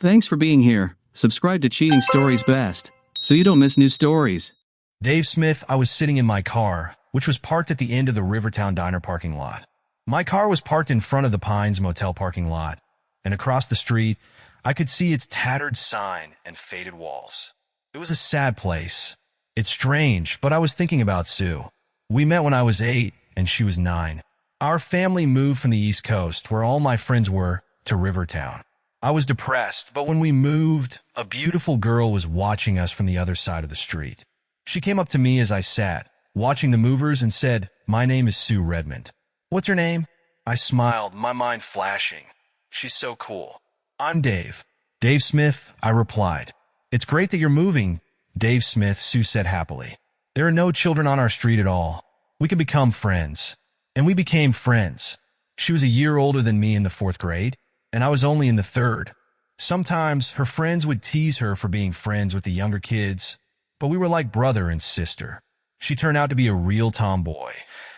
Thanks for being here. Subscribe to Cheating Stories Best, so you don't miss new stories. Dave Smith, I was sitting in my car, which was parked at the end of the Rivertown Diner parking lot. My car was parked in front of the Pines Motel parking lot, and across the street, I could see its tattered sign and faded walls. It was a sad place. It's strange, but I was thinking about Sue. We met when I was 8, and she was 9. Our family moved from the East Coast, where all my friends were, to Rivertown. I was depressed, but when we moved, a beautiful girl was watching us from the other side of the street. She came up to me as I sat, watching the movers, and said, "My name is Sue Redmond." "What's her name?" I smiled, my mind flashing. "She's so cool." "I'm Dave." "Dave Smith," I replied. "It's great that you're moving." "Dave Smith," Sue said happily. "There are no children on our street at all. We can become friends." And we became friends. She was a year older than me in the 4th grade, and I was only in the 3rd. Sometimes her friends would tease her for being friends with the younger kids, but we were like brother and sister. She turned out to be a real tomboy,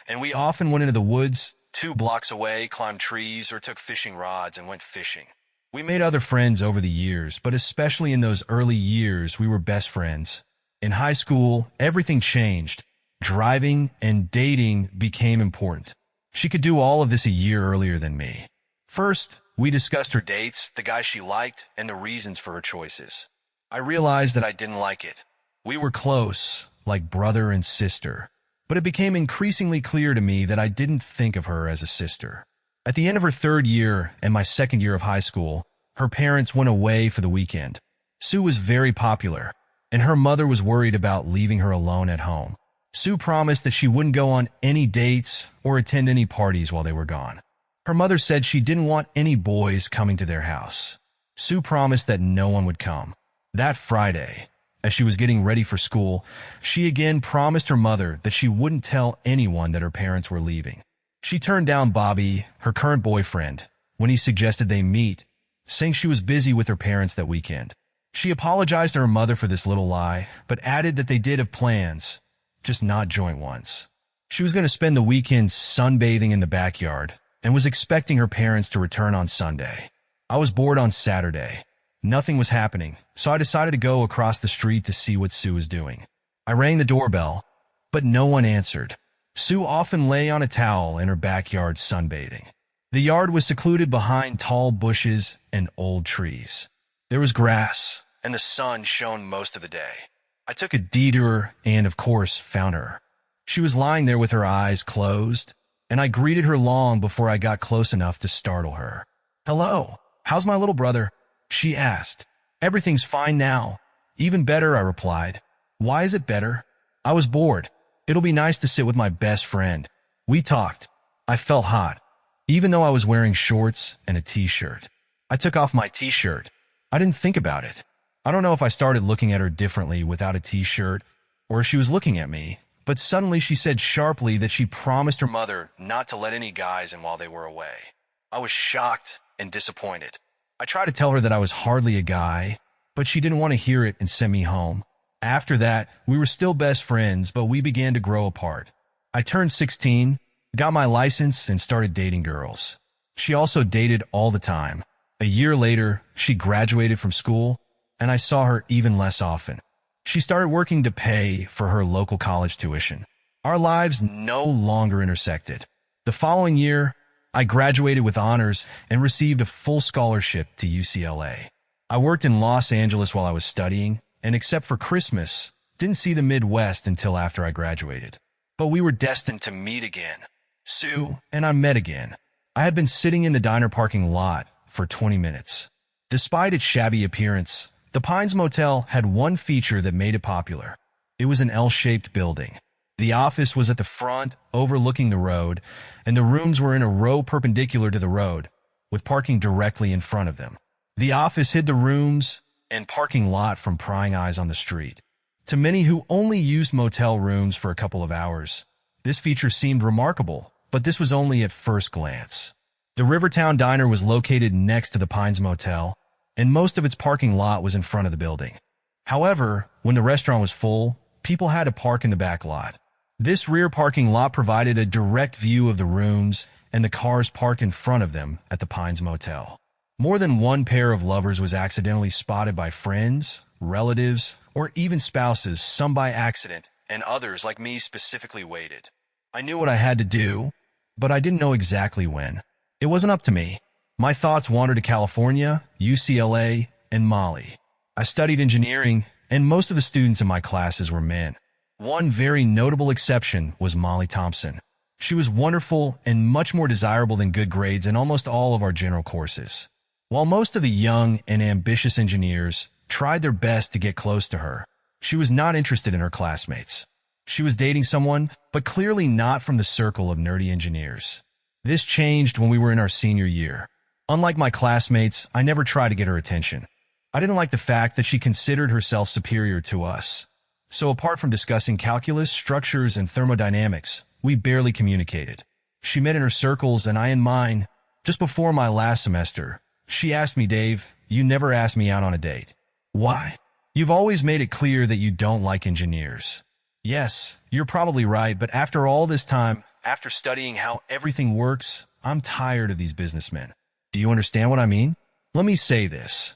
and we often went into the woods 2 blocks away, climbed trees, or took fishing rods and went fishing. We made other friends over the years, but especially in those early years, we were best friends. In high school, everything changed. Driving and dating became important. She could do all of this a year earlier than me. First, we discussed her dates, the guys she liked, and the reasons for her choices. I realized that I didn't like it. We were close, like brother and sister, but it became increasingly clear to me that I didn't think of her as a sister. At the end of her 3rd year and my 2nd year of high school, her parents went away for the weekend. Sue was very popular, and her mother was worried about leaving her alone at home. Sue promised that she wouldn't go on any dates or attend any parties while they were gone. Her mother said she didn't want any boys coming to their house. Sue promised that no one would come. That Friday, as she was getting ready for school, she again promised her mother that she wouldn't tell anyone that her parents were leaving. She turned down Bobby, her current boyfriend, when he suggested they meet, saying she was busy with her parents that weekend. She apologized to her mother for this little lie, but added that they did have plans, just not joint ones. She was going to spend the weekend sunbathing in the backyard and was expecting her parents to return on Sunday. I was bored on Saturday. Nothing was happening, so I decided to go across the street to see what Sue was doing. I rang the doorbell, but no one answered. Sue often lay on a towel in her backyard sunbathing. The yard was secluded behind tall bushes and old trees. There was grass, and the sun shone most of the day. I took a detour and, of course, found her. She was lying there with her eyes closed, and I greeted her long before I got close enough to startle her. "Hello, how's my little brother?" she asked. "Everything's fine now." "Even better," I replied. "Why is it better?" "I was bored. It'll be nice to sit with my best friend." We talked. I felt hot, even though I was wearing shorts and a t-shirt. I took off my t-shirt. I didn't think about it. I don't know if I started looking at her differently without a t-shirt, or if she was looking at me, but suddenly she said sharply that she promised her mother not to let any guys in while they were away. I was shocked and disappointed. I tried to tell her that I was hardly a guy, but she didn't want to hear it and sent me home. After that, we were still best friends, but we began to grow apart. I turned 16, got my license, and started dating girls. She also dated all the time. A year later, she graduated from school, and I saw her even less often. She started working to pay for her local college tuition. Our lives no longer intersected. The following year, I graduated with honors and received a full scholarship to UCLA. I worked in Los Angeles while I was studying, and except for Christmas, didn't see the Midwest until after I graduated. But we were destined to meet again. Sue and I met again. I had been sitting in the diner parking lot for 20 minutes. Despite its shabby appearance, the Pines Motel had one feature that made it popular. It was an L-shaped building. The office was at the front, overlooking the road, and the rooms were in a row perpendicular to the road, with parking directly in front of them. The office hid the rooms and parking lot from prying eyes on the street. To many who only used motel rooms for a couple of hours, this feature seemed remarkable, but this was only at first glance. The Rivertown Diner was located next to the Pines Motel, and most of its parking lot was in front of the building. However, when the restaurant was full, people had to park in the back lot. This rear parking lot provided a direct view of the rooms and the cars parked in front of them at the Pines Motel. More than one pair of lovers was accidentally spotted by friends, relatives, or even spouses, some by accident, and others, like me, specifically waited. I knew what I had to do, but I didn't know exactly when. It wasn't up to me. My thoughts wandered to California, UCLA, and Mali. I studied engineering, and most of the students in my classes were men. One very notable exception was Molly Thompson. She was wonderful and much more desirable than good grades in almost all of our general courses. While most of the young and ambitious engineers tried their best to get close to her, she was not interested in her classmates. She was dating someone, but clearly not from the circle of nerdy engineers. This changed when we were in our senior year. Unlike my classmates, I never tried to get her attention. I didn't like the fact that she considered herself superior to us. So apart from discussing calculus, structures, and thermodynamics, we barely communicated. She met in her circles and I in mine. Just before my last semester, she asked me, "Dave, you never asked me out on a date. Why? You've always made it clear that you don't like engineers." Yes, you're probably right, but after all this time, after studying how everything works, I'm tired of these businessmen. Do you understand what I mean? Let me say this.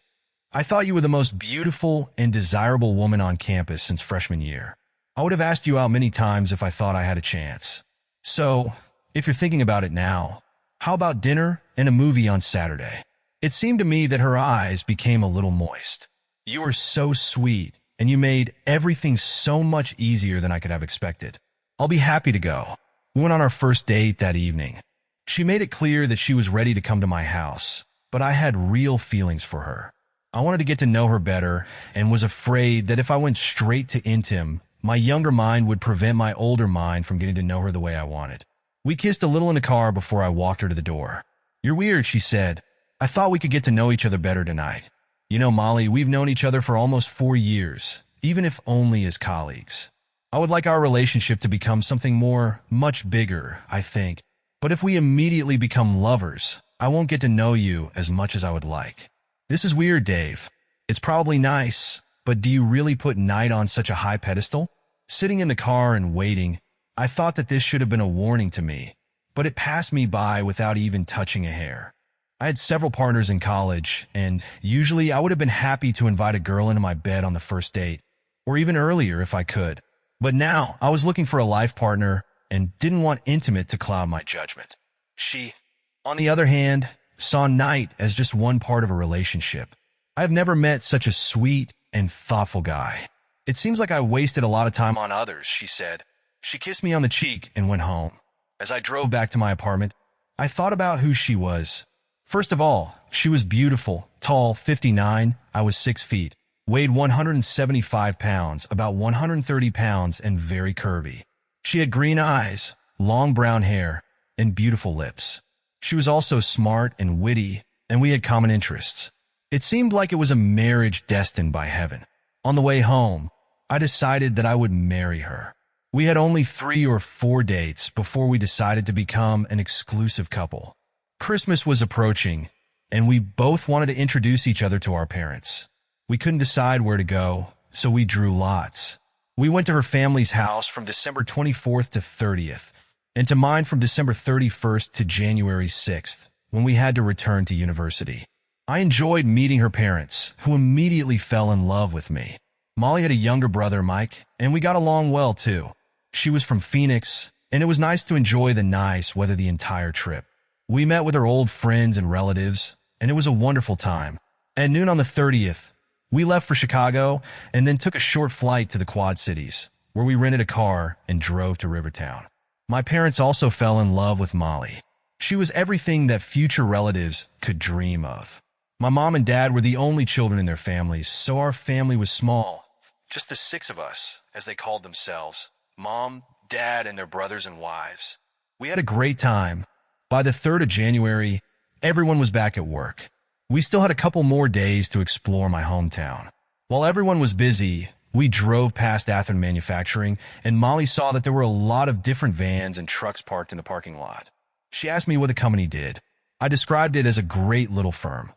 I thought you were the most beautiful and desirable woman on campus since freshman year. I would have asked you out many times if I thought I had a chance. So, if you're thinking about it now, how about dinner and a movie on Saturday? It seemed to me that her eyes became a little moist. You were so sweet, and you made everything so much easier than I could have expected. I'll be happy to go. We went on our first date that evening. She made it clear that she was ready to come to my house, but I had real feelings for her. I wanted to get to know her better and was afraid that if I went straight to intim, my younger mind would prevent my older mind from getting to know her the way I wanted. We kissed a little in the car before I walked her to the door. "You're weird," she said. "I thought we could get to know each other better tonight. You know, Molly, we've known each other for almost 4 years, even if only as colleagues. I would like our relationship to become something more, much bigger, I think. But if we immediately become lovers, I won't get to know you as much as I would like. This is weird, Dave. It's probably nice, but do you really put night on such a high pedestal?" Sitting in the car and waiting, I thought that this should have been a warning to me, but it passed me by without even touching a hair. I had several partners in college, and usually I would have been happy to invite a girl into my bed on the first date, or even earlier if I could. But now I was looking for a life partner and didn't want intimate to cloud my judgment. She, on the other hand, saw night as just one part of a relationship. I have never met such a sweet and thoughtful guy. "It seems like I wasted a lot of time on others," she said. She kissed me on the cheek and went home. As I drove back to my apartment, I thought about who she was. First of all, she was beautiful, tall, 59, I was 6 feet, weighed 175 pounds, about 130 pounds, and very curvy. She had green eyes, long brown hair, and beautiful lips. She was also smart and witty, and we had common interests. It seemed like it was a marriage destined by heaven. On the way home, I decided that I would marry her. We had only 3 or 4 dates before we decided to become an exclusive couple. Christmas was approaching, and we both wanted to introduce each other to our parents. We couldn't decide where to go, so we drew lots. We went to her family's house from December 24th to 30th, and to mine from December 31st to January 6th, when we had to return to university. I enjoyed meeting her parents, who immediately fell in love with me. Molly had a younger brother, Mike, and we got along well, too. She was from Phoenix, and it was nice to enjoy the nice weather the entire trip. We met with her old friends and relatives, and it was a wonderful time. At noon on the 30th, we left for Chicago and then took a short flight to the Quad Cities, where we rented a car and drove to Rivertown. My parents also fell in love with Molly. She was everything that future relatives could dream of. My mom and dad were the only children in their families, so our family was small. Just the 6 of us, as they called themselves. Mom, Dad, and their brothers and wives. We had a great time. By the 3rd of January, everyone was back at work. We still had a couple more days to explore my hometown. While everyone was busy, we drove past Athearn Manufacturing, and Molly saw that there were a lot of different vans and trucks parked in the parking lot. She asked me what the company did. I described it as a great little firm.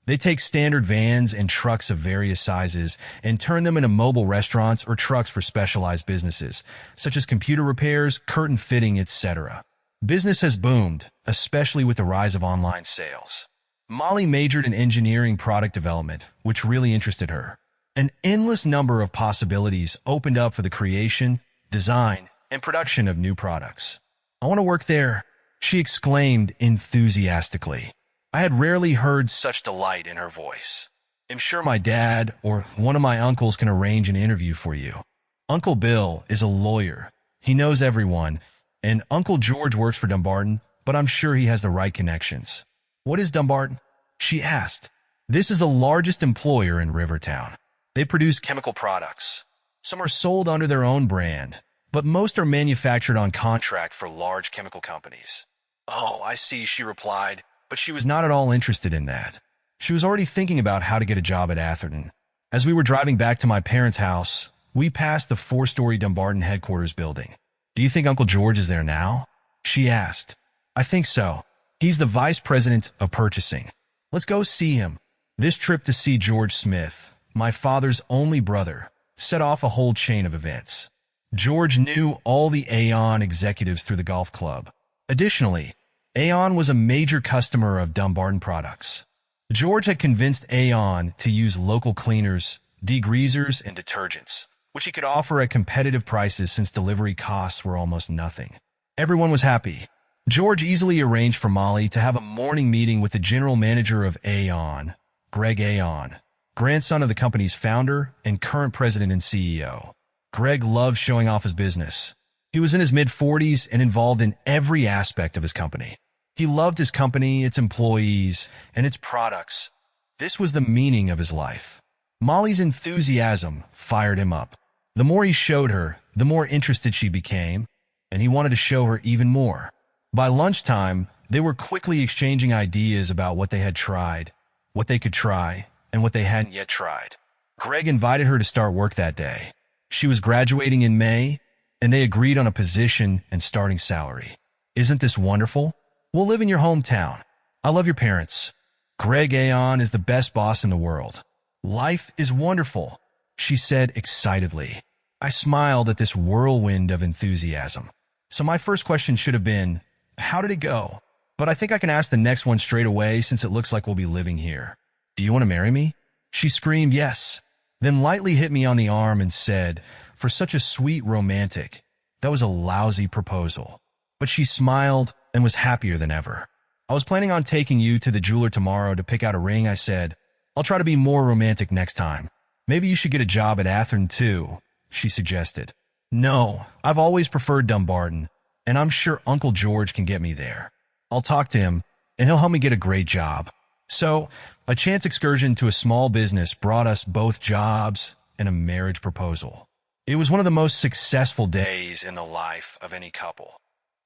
They take standard vans and trucks of various sizes and turn them into mobile restaurants or trucks for specialized businesses, such as computer repairs, curtain fitting, etc. Business has boomed, especially with the rise of online sales. Molly majored in engineering product development, which really interested her. An endless number of possibilities opened up for the creation, design, and production of new products. "I want to work there," she exclaimed enthusiastically. I had rarely heard such delight in her voice. "I'm sure my dad or one of my uncles can arrange an interview for you. Uncle Bill is a lawyer. He knows everyone, and Uncle George works for Dumbarton, but I'm sure he has the right connections." "What is Dumbarton?" she asked. "This is the largest employer in Rivertown. They produce chemical products. Some are sold under their own brand, but most are manufactured on contract for large chemical companies." "Oh, I see," she replied, but she was not at all interested in that. She was already thinking about how to get a job at Atherton. As we were driving back to my parents' house, we passed the 4-story Dumbarton headquarters building. "Do you think Uncle George is there now?" she asked. "I think so. He's the vice president of purchasing. Let's go see him." This trip to see George Smith, my father's only brother, set off a whole chain of events. George knew all the Aon executives through the golf club. Additionally, Aon was a major customer of Dumbarton products. George had convinced Aon to use local cleaners, degreasers, and detergents, which he could offer at competitive prices since delivery costs were almost nothing. Everyone was happy. George easily arranged for Molly to have a morning meeting with the general manager of Aon, Greg Aon, grandson of the company's founder and current president and CEO. Greg loved showing off his business. He was in his mid-40s and involved in every aspect of his company. He loved his company, its employees, and its products. This was the meaning of his life. Molly's enthusiasm fired him up. The more he showed her, the more interested she became, and he wanted to show her even more. By lunchtime, they were quickly exchanging ideas about what they had tried, what they could try, and what they hadn't yet tried. Greg invited her to start work that day. She was graduating in May, and they agreed on a position and starting salary. "Isn't this wonderful? We'll live in your hometown. I love your parents. Greg Aon is the best boss in the world. Life is wonderful," she said excitedly. I smiled at this whirlwind of enthusiasm. So my first question should have been, how did it go? But I think I can ask the next one straight away since it looks like we'll be living here. "Do you want to marry me?" She screamed yes, then lightly hit me on the arm and said, for such a sweet romantic, that was a lousy proposal. But she smiled and was happier than ever. "I was planning on taking you to the jeweler tomorrow to pick out a ring," I said. "I'll try to be more romantic next time. Maybe you should get a job at Atherton too," she suggested. "No, I've always preferred Dumbarton, and I'm sure Uncle George can get me there. I'll talk to him, and he'll help me get a great job." So, a chance excursion to a small business brought us both jobs and a marriage proposal. It was one of the most successful days in the life of any couple.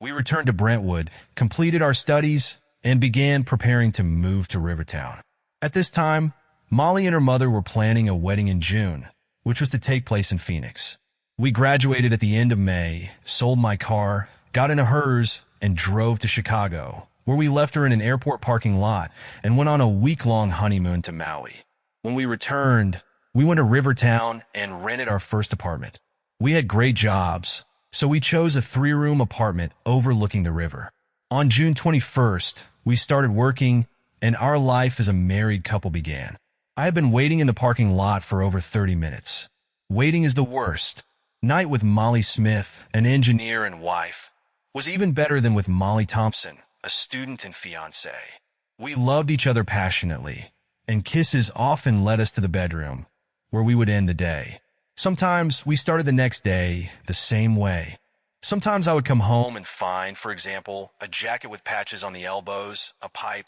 We returned to Brentwood, completed our studies, and began preparing to move to Rivertown. At this time, Molly and her mother were planning a wedding in June, which was to take place in Phoenix. We graduated at the end of May, sold my car, got into hers, and drove to Chicago, where we left her in an airport parking lot and went on a week-long honeymoon to Maui. When we returned, we went to Rivertown and rented our first apartment. We had great jobs, so we chose a 3-room apartment overlooking the river. On June 21st, we started working, and our life as a married couple began. I had been waiting in the parking lot for over 30 minutes. Waiting is the worst. Night with Molly Smith, an engineer and wife, was even better than with Molly Thompson, a student and fiancé. We loved each other passionately, and kisses often led us to the bedroom, where we would end the day. Sometimes we started the next day the same way. Sometimes I would come home and find, for example, a jacket with patches on the elbows, a pipe,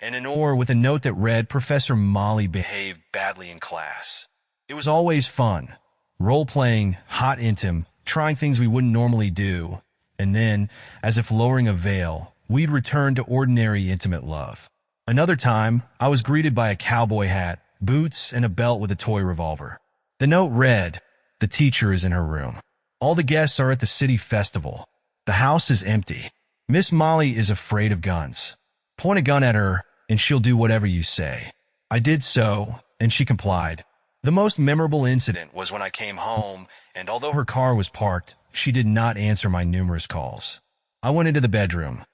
and an oar with a note that read, "Professor Molly behaved badly in class." It was always fun. Role-playing, hot intim, trying things we wouldn't normally do, and then, as if lowering a veil, we'd return to ordinary intimate love. Another time, I was greeted by a cowboy hat, boots, and a belt with a toy revolver. The note read, "The teacher is in her room. All the guests are at the city festival. The house is empty. Miss Molly is afraid of guns. Point a gun at her, and she'll do whatever you say." I did so, and she complied. The most memorable incident was when I came home, and although her car was parked, she did not answer my numerous calls. I went into the bedroom.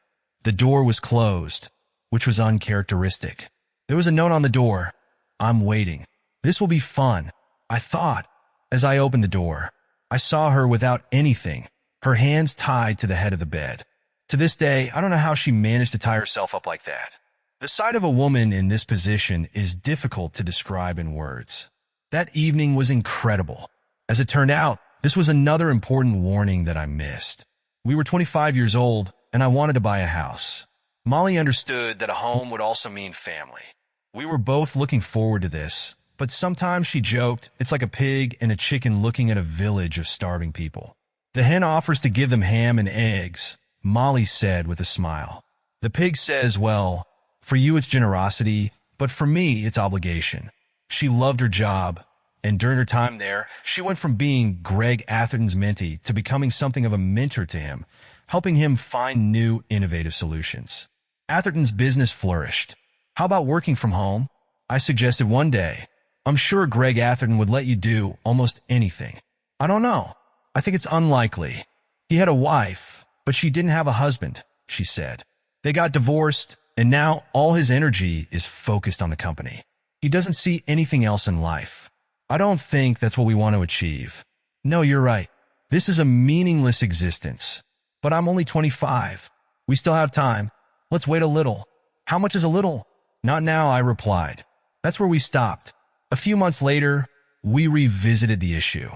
The door was closed, which was uncharacteristic. There was a note on the door. "I'm waiting. This will be fun," I thought. As I opened the door, I saw her without anything, her hands tied to the head of the bed. To this day, I don't know how she managed to tie herself up like that. The sight of a woman in this position is difficult to describe in words. That evening was incredible. As it turned out, this was another important warning that I missed. We were 25 years old, and I wanted to buy a house. Molly understood that a home would also mean family. We were both looking forward to this, but sometimes she joked, "It's like a pig and a chicken looking at a village of starving people. The hen offers to give them ham and eggs," Molly said with a smile. "The pig says, well, for you it's generosity, but for me it's obligation." She loved her job, and during her time there, she went from being Greg Atherton's mentee to becoming something of a mentor to him, helping him find new, innovative solutions. Atherton's business flourished. "How about working from home?" I suggested one day. "I'm sure Greg Atherton would let you do almost anything." "I don't know. I think it's unlikely. He had a wife, but she didn't have a husband," she said. "They got divorced, and now all his energy is focused on the company. He doesn't see anything else in life. I don't think that's what we want to achieve." "No, you're right. This is a meaningless existence. But I'm only 25. We still have time. Let's wait a little." "How much is a little?" "Not now," I replied. That's where we stopped. A few months later, we revisited the issue.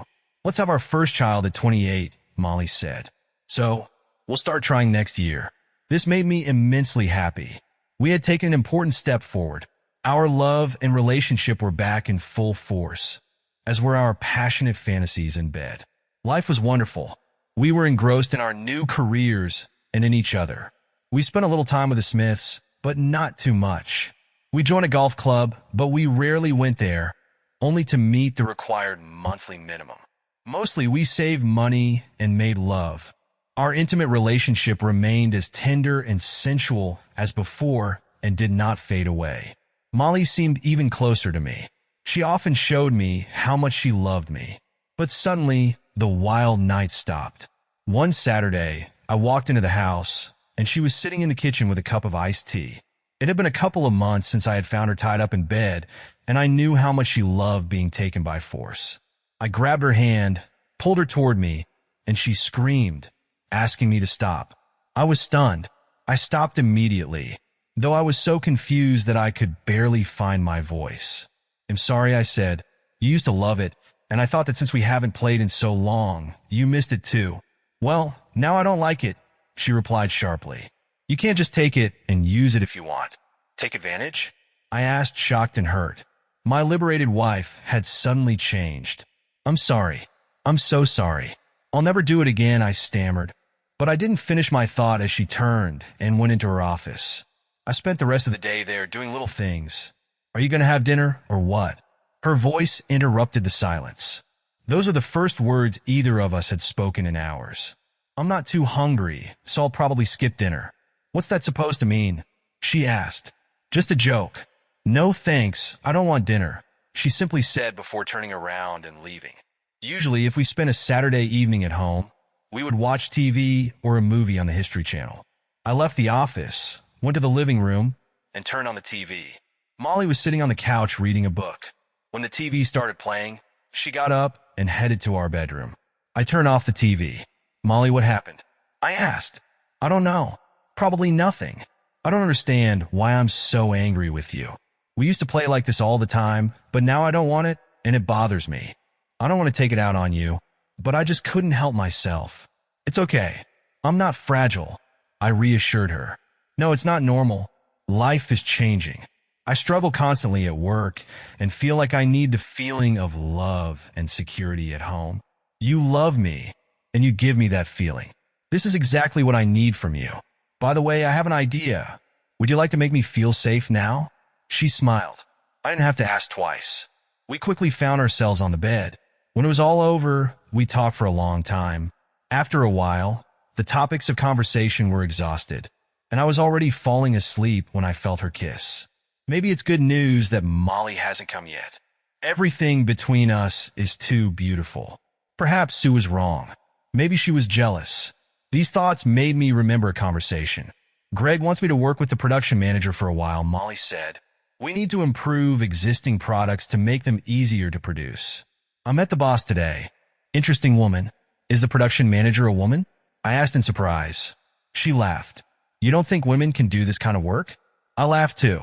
"Let's have our first child at 28, Molly said. "So, we'll start trying next year." This made me immensely happy. We had taken an important step forward. Our love and relationship were back in full force, as were our passionate fantasies in bed. Life was wonderful. We were engrossed in our new careers and in each other. We spent a little time with the Smiths, but not too much. We joined a golf club, but we rarely went there, only to meet the required monthly minimum. Mostly, we saved money and made love. Our intimate relationship remained as tender and sensual as before and did not fade away. Molly seemed even closer to me. She often showed me how much she loved me. But suddenly, the wild night stopped. One Saturday, I walked into the house, and she was sitting in the kitchen with a cup of iced tea. It had been a couple of months since I had found her tied up in bed, and I knew how much she loved being taken by force. I grabbed her hand, pulled her toward me, and she screamed, asking me to stop. I was stunned. I stopped immediately, though I was so confused that I could barely find my voice. "I'm sorry," I said. "You used to love it, and I thought that since we haven't played in so long, you missed it too." "Well, now I don't like it," she replied sharply. "You can't just take it and use it if you want." "Take advantage?" I asked, shocked and hurt. My liberated wife had suddenly changed. "I'm sorry. I'm so sorry. I'll never do it again," I stammered. But I didn't finish my thought as she turned and went into her office. I spent the rest of the day there doing little things. "Are you going to have dinner or what?" Her voice interrupted the silence. Those were the first words either of us had spoken in hours. "I'm not too hungry, so I'll probably skip dinner." "What's that supposed to mean?" she asked. "Just a joke." "No thanks, I don't want dinner," she simply said before turning around and leaving. Usually, if we spent a Saturday evening at home, we would watch TV or a movie on the History Channel. I left the office, went to the living room, and turned on the TV. Molly was sitting on the couch reading a book. When the TV started playing, she got up and headed to our bedroom. I turned off the TV. "Molly, what happened?" I asked. "I don't know. Probably nothing. I don't understand why I'm so angry with you. We used to play like this all the time, but now I don't want it, and it bothers me. I don't want to take it out on you, but I just couldn't help myself." "It's okay. I'm not fragile," I reassured her. "No, it's not normal. Life is changing. I struggle constantly at work and feel like I need the feeling of love and security at home. You love me, and you give me that feeling. This is exactly what I need from you. By the way, I have an idea. Would you like to make me feel safe now?" She smiled. I didn't have to ask twice. We quickly found ourselves on the bed. When it was all over, we talked for a long time. After a while, the topics of conversation were exhausted, and I was already falling asleep when I felt her kiss. Maybe it's good news that Molly hasn't come yet. Everything between us is too beautiful. Perhaps Sue was wrong. Maybe she was jealous. These thoughts made me remember a conversation. "Greg wants me to work with the production manager for a while," Molly said. We need to improve existing products to make them easier to produce. I met the boss today. Interesting woman. Is the production manager a woman? I asked in surprise. She laughed. You don't think women can do this kind of work? I laughed too.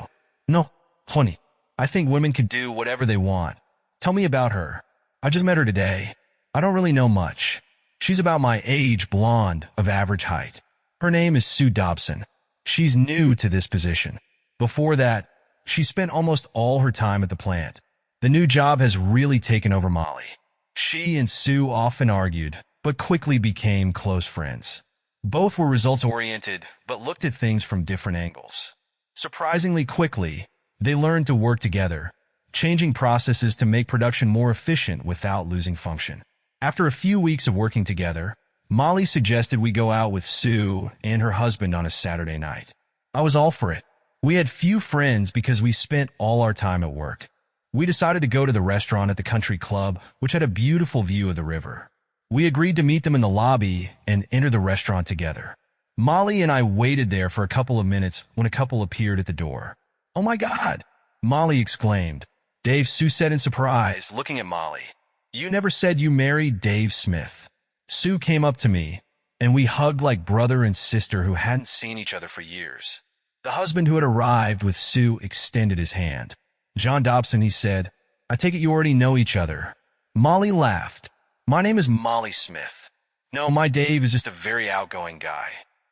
No, honey. I think women can do whatever they want. Tell me about her. I just met her today. I don't really know much. She's about my age, blonde, of average height. Her name is Sue Dobson. She's new to this position. Before that, she spent almost all her time at the plant. The new job has really taken over Molly. She and Sue often argued, but quickly became close friends. Both were results-oriented, but looked at things from different angles. Surprisingly quickly, they learned to work together, changing processes to make production more efficient without losing function. After a few weeks of working together, Molly suggested we go out with Sue and her husband on a Saturday night. I was all for it. We had few friends because we spent all our time at work. We decided to go to the restaurant at the country club, which had a beautiful view of the river. We agreed to meet them in the lobby and enter the restaurant together. Molly and I waited there for a couple of minutes when a couple appeared at the door. "Oh my God!" Molly exclaimed. Dave, Sue said in surprise, looking at Molly. "You never said you married Dave Smith." Sue came up to me, and we hugged like brother and sister who hadn't seen each other for years. The husband who had arrived with Sue extended his hand. "John Dobson," he said. "I take it you already know each other." Molly laughed. "My name is Molly Smith. No, my Dave is just a very outgoing guy.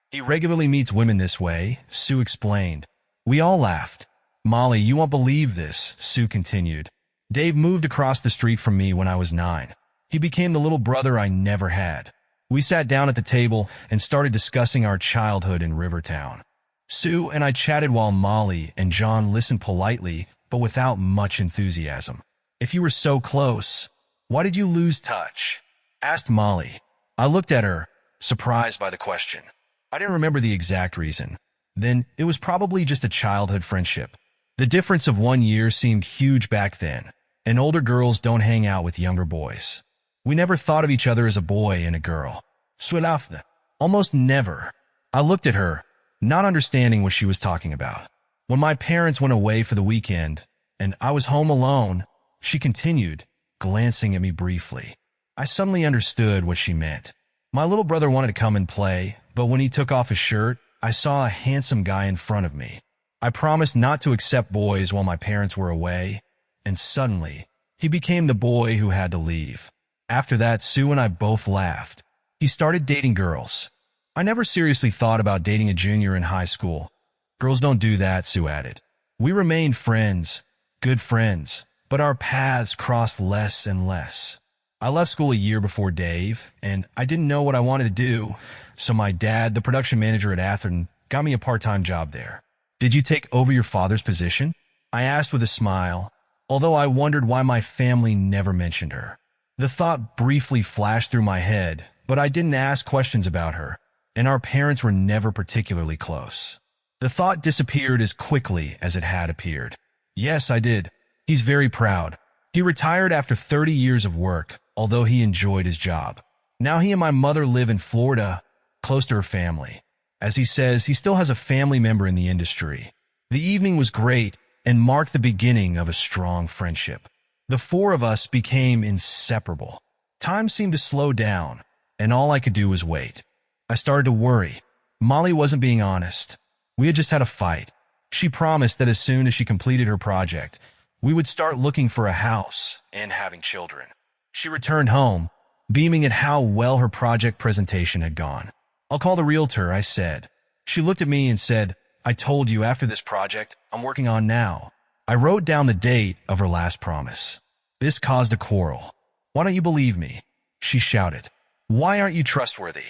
He regularly meets women this way," Sue explained. We all laughed. "Molly, you won't believe this," Sue continued. "Dave moved across the street from me when I was 9. He became the little brother I never had. We sat down at the table and started discussing our childhood in Rivertown. Sue and I chatted while Molly and John listened politely, but without much enthusiasm. "If you were so close, why did you lose touch?" asked Molly. I looked at her, surprised by the question. I didn't remember the exact reason. Then it was probably just a childhood friendship. The difference of 1 year seemed huge back then, and older girls don't hang out with younger boys. We never thought of each other as a boy and a girl. Suelafne. Almost never. I looked at her, not understanding what she was talking about. When my parents went away for the weekend, and I was home alone, she continued, glancing at me briefly. I suddenly understood what she meant. My little brother wanted to come and play, but when he took off his shirt, I saw a handsome guy in front of me. I promised not to accept boys while my parents were away, and suddenly, he became the boy who had to leave. After that, Sue and I both laughed. He started dating girls. I never seriously thought about dating a junior in high school. Girls don't do that, Sue added. We remained friends, good friends, but our paths crossed less and less. I left school a year before Dave, and I didn't know what I wanted to do, so my dad, the production manager at Atherton, got me a part-time job there. "Did you take over your father's position?" I asked with a smile, although I wondered why my family never mentioned her. The thought briefly flashed through my head, but I didn't ask questions about her, and our parents were never particularly close. The thought disappeared as quickly as it had appeared. "Yes, I did. He's very proud. He retired after 30 years of work, although he enjoyed his job. Now he and my mother live in Florida, close to her family. As he says, he still has a family member in the industry." The evening was great and marked the beginning of a strong friendship. The four of us became inseparable. Time seemed to slow down, and all I could do was wait. I started to worry. Molly wasn't being honest. We had just had a fight. She promised that as soon as she completed her project, we would start looking for a house and having children. She returned home, beaming at how well her project presentation had gone. "I'll call the realtor," I said. She looked at me and said, "I told you after this project I'm working on now." I wrote down the date of her last promise. This caused a quarrel. "Why don't you believe me?" she shouted. "Why aren't you trustworthy?"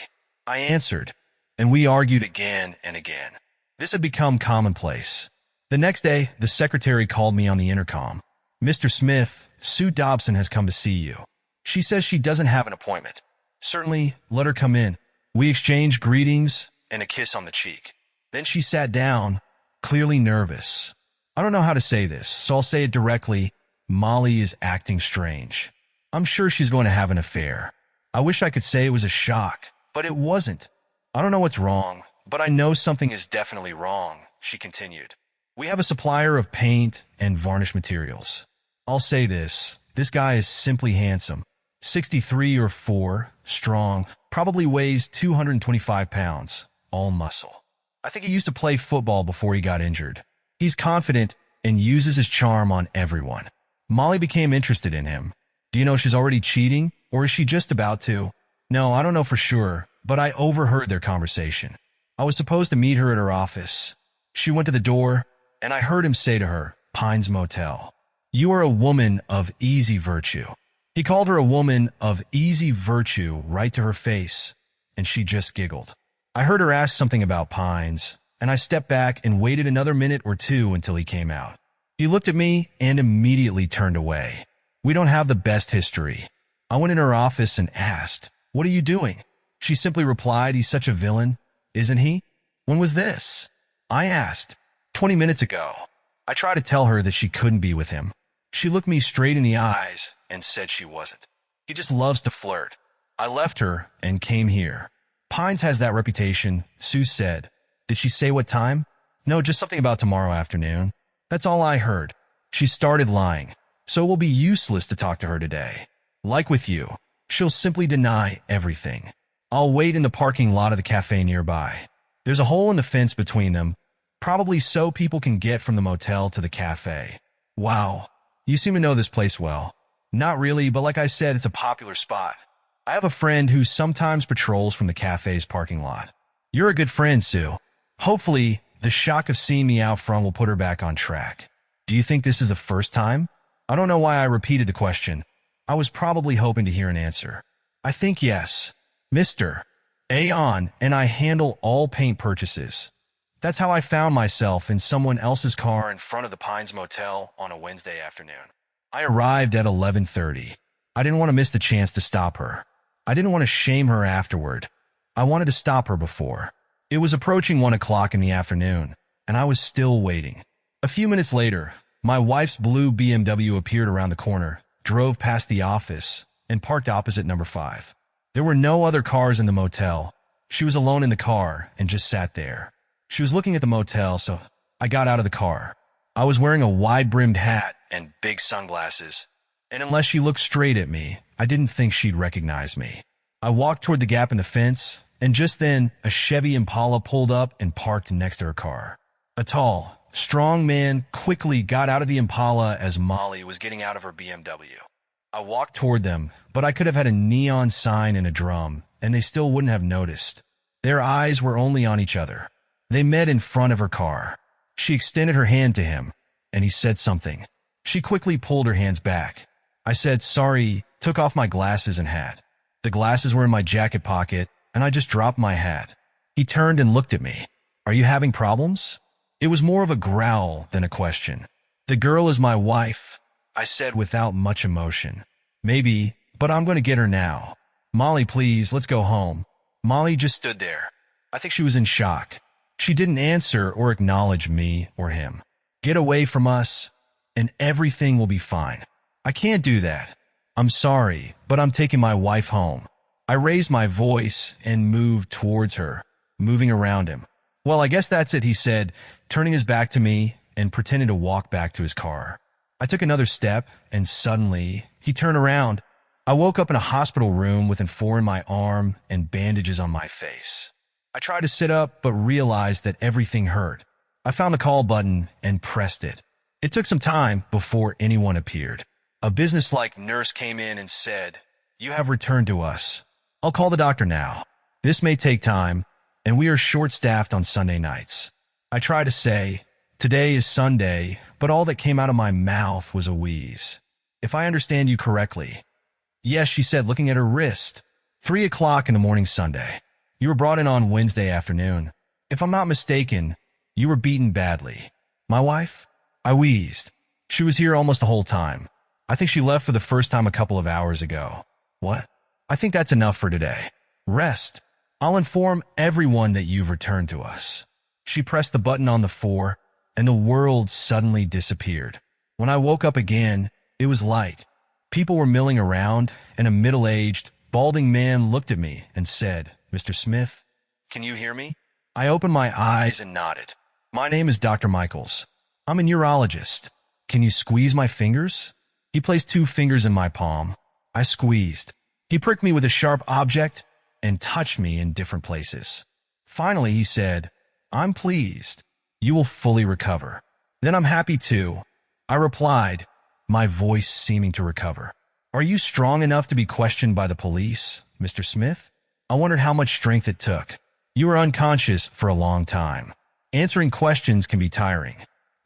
I answered, and we argued again and again. This had become commonplace. The next day, the secretary called me on the intercom. "Mr. Smith, Sue Dobson has come to see you. She says she doesn't have an appointment." "Certainly, let her come in." We exchanged greetings and a kiss on the cheek. Then she sat down, clearly nervous. I don't know how to say this, so I'll say it directly. Molly is acting strange. I'm sure she's going to have an affair. I wish I could say it was a shock, but it wasn't. I don't know what's wrong, but I know something is definitely wrong, she continued. We have a supplier of paint and varnish materials. I'll say this guy is simply handsome. 63 or 4, strong, probably weighs 225 pounds, all muscle. I think he used to play football before he got injured. He's confident and uses his charm on everyone. Molly became interested in him. Do you know she's already cheating, or is she just about to? No, I don't know for sure, but I overheard their conversation. I was supposed to meet her at her office. She went to the door, and I heard him say to her, "Pines Motel. You are a woman of easy virtue." He called her a woman of easy virtue right to her face, and she just giggled. I heard her ask something about Pines, and I stepped back and waited another minute or two until he came out. He looked at me and immediately turned away. We don't have the best history. I went in her office and asked, "What are you doing?" She simply replied, "He's such a villain, isn't he?" "When was this?" I asked. 20 minutes ago. I tried to tell her that she couldn't be with him. She looked me straight in the eyes and said she wasn't. He just loves to flirt. I left her and came here. Pines has that reputation, Sue said. Did she say what time? No, just something about tomorrow afternoon. That's all I heard. She started lying, so it will be useless to talk to her today. Like with you, she'll simply deny everything. I'll wait in the parking lot of the cafe nearby. There's a hole in the fence between them, probably so people can get from the motel to the cafe. Wow, you seem to know this place well. Not really, but like I said, it's a popular spot. I have a friend who sometimes patrols from the cafe's parking lot. You're a good friend, Sue. Hopefully, the shock of seeing me out front will put her back on track. Do you think this is the first time? I don't know why I repeated the question. I was probably hoping to hear an answer. I think yes. Mr. Aon and I handle all paint purchases. That's how I found myself in someone else's car in front of the Pines Motel on a Wednesday afternoon. I arrived at 11:30. I didn't want to miss the chance to stop her. I didn't want to shame her afterward. I wanted to stop her before. It was approaching 1 o'clock in the afternoon, and I was still waiting. A few minutes later, my wife's blue BMW appeared around the corner, drove past the office, and parked opposite number 5. There were no other cars in the motel. She was alone in the car and just sat there. She was looking at the motel, so I got out of the car. I was wearing a wide-brimmed hat and big sunglasses, and unless she looked straight at me, I didn't think she'd recognize me. I walked toward the gap in the fence, and just then, a Chevy Impala pulled up and parked next to her car. A tall, strong man quickly got out of the Impala as Molly was getting out of her BMW. I walked toward them, but I could have had a neon sign and a drum, and they still wouldn't have noticed. Their eyes were only on each other. They met in front of her car. She extended her hand to him, and he said something. She quickly pulled her hands back. I said, "Sorry," took off my glasses and hat. The glasses were in my jacket pocket, and I just dropped my hat. He turned and looked at me. "Are you having problems?" It was more of a growl than a question. "The girl is my wife," I said without much emotion. "Maybe, but I'm going to get her now." "Molly, please, let's go home." Molly just stood there. I think she was in shock. She didn't answer or acknowledge me or him. "Get away from us, and everything will be fine." "I can't do that. I'm sorry, but I'm taking my wife home." I raised my voice and moved towards her, moving around him. "Well, I guess that's it," he said, turning his back to me and pretending to walk back to his car. I took another step, and suddenly, he turned around. I woke up in a hospital room with an IV in my arm and bandages on my face. I tried to sit up, but realized that everything hurt. I found the call button and pressed it. It took some time before anyone appeared. A businesslike nurse came in and said, "You have returned to us. I'll call the doctor now. This may take time, and we are short-staffed on Sunday nights." I tried to say, "Today is Sunday," but all that came out of my mouth was a wheeze. "If I understand you correctly." "Yes," she said, looking at her wrist. 3 o'clock in the morning Sunday. "You were brought in on Wednesday afternoon. If I'm not mistaken, you were beaten badly." "My wife?" I wheezed. "She was here almost the whole time. I think she left for the first time a couple of hours ago." "What?" "I think that's enough for today. Rest. I'll inform everyone that you've returned to us." She pressed the button on the IV, and the world suddenly disappeared. When I woke up again, it was light. People were milling around, and a middle-aged, balding man looked at me and said, "Mr. Smith, can you hear me?" I opened my eyes and nodded. "My name is Dr. Michaels. I'm a neurologist. Can you squeeze my fingers? He placed 2 fingers in my palm. I squeezed. He pricked me with a sharp object and touched me in different places. Finally, he said, I'm pleased. You will fully recover. Then I'm happy too. I replied, my voice seeming to recover. Are you strong enough to be questioned by the police, Mr. Smith? I wondered how much strength it took. You were unconscious for a long time. Answering questions can be tiring.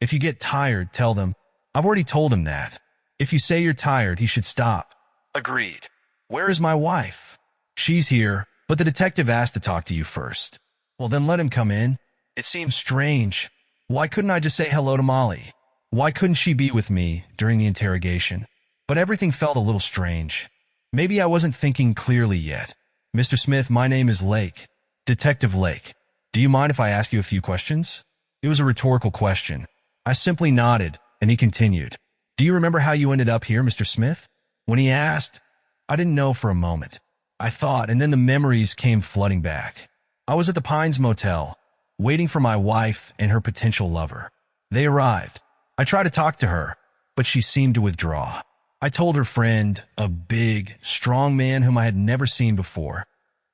If you get tired, tell them. I've already told him that. If you say you're tired, he should stop. Agreed. Where is my wife? She's here, but the detective asked to talk to you first. Well, then let him come in. It seems strange. Why couldn't I just say hello to Molly? Why couldn't she be with me during the interrogation? But everything felt a little strange. Maybe I wasn't thinking clearly yet. Mr. Smith, my name is Lake. Detective Lake. Do you mind if I ask you a few questions? It was a rhetorical question. I simply nodded, and he continued. Do you remember how you ended up here, Mr. Smith? When he asked, I didn't know for a moment. I thought, and then the memories came flooding back. I was at the Pines Motel, waiting for my wife and her potential lover. They arrived. I tried to talk to her, but she seemed to withdraw. I told her friend, a big, strong man whom I had never seen before,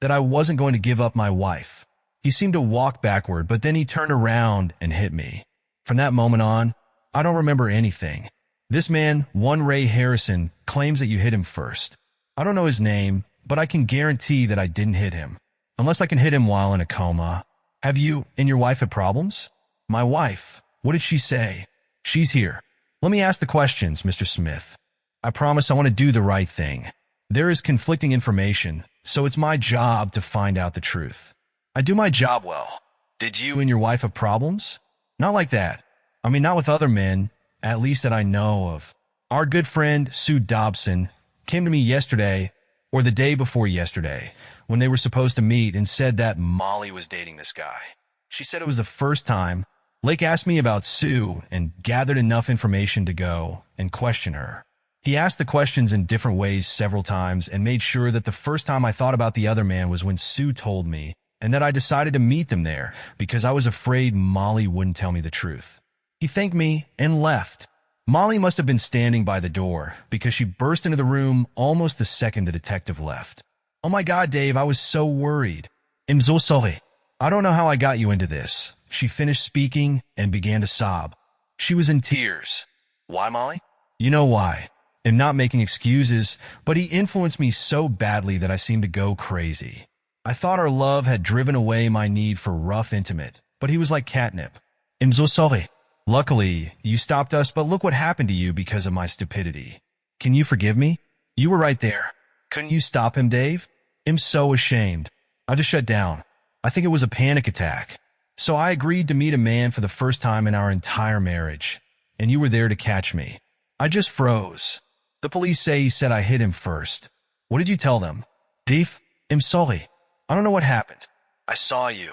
that I wasn't going to give up my wife. He seemed to walk backward, but then he turned around and hit me. From that moment on, I don't remember anything. This man, one Ray Harrison, claims that you hit him first. I don't know his name, but I can guarantee that I didn't hit him. Unless I can hit him while in a coma. Have you and your wife had problems? My wife, what did she say? She's here. Let me ask the questions, Mr. Smith. I promise I want to do the right thing. There is conflicting information, so it's my job to find out the truth. I do my job well. Did you and your wife have problems? Not like that. I mean, not with other men, at least that I know of. Our good friend, Sue Dobson, came to me yesterday, or the day before yesterday, when they were supposed to meet and said that Molly was dating this guy. She said it was the first time. Lake asked me about Sue and gathered enough information to go and question her. He asked the questions in different ways several times and made sure that the first time I thought about the other man was when Sue told me, and that I decided to meet them there because I was afraid Molly wouldn't tell me the truth. He thanked me and left. Molly must have been standing by the door because she burst into the room almost the second the detective left. Oh my God, Dave, I was so worried. I'm so sorry. I don't know how I got you into this. She finished speaking and began to sob. She was in tears. Why, Molly? You know why. I'm not making excuses, but he influenced me so badly that I seemed to go crazy. I thought our love had driven away my need for rough intimate, but he was like catnip. I'm so sorry. Luckily, you stopped us, but look what happened to you because of my stupidity. Can you forgive me? You were right there. Couldn't you stop him, Dave? I'm so ashamed. I just shut down. I think it was a panic attack. So I agreed to meet a man for the first time in our entire marriage, and you were there to catch me. I just froze. The police say he said I hit him first. What did you tell them? Dave, I'm sorry. I don't know what happened. I saw you,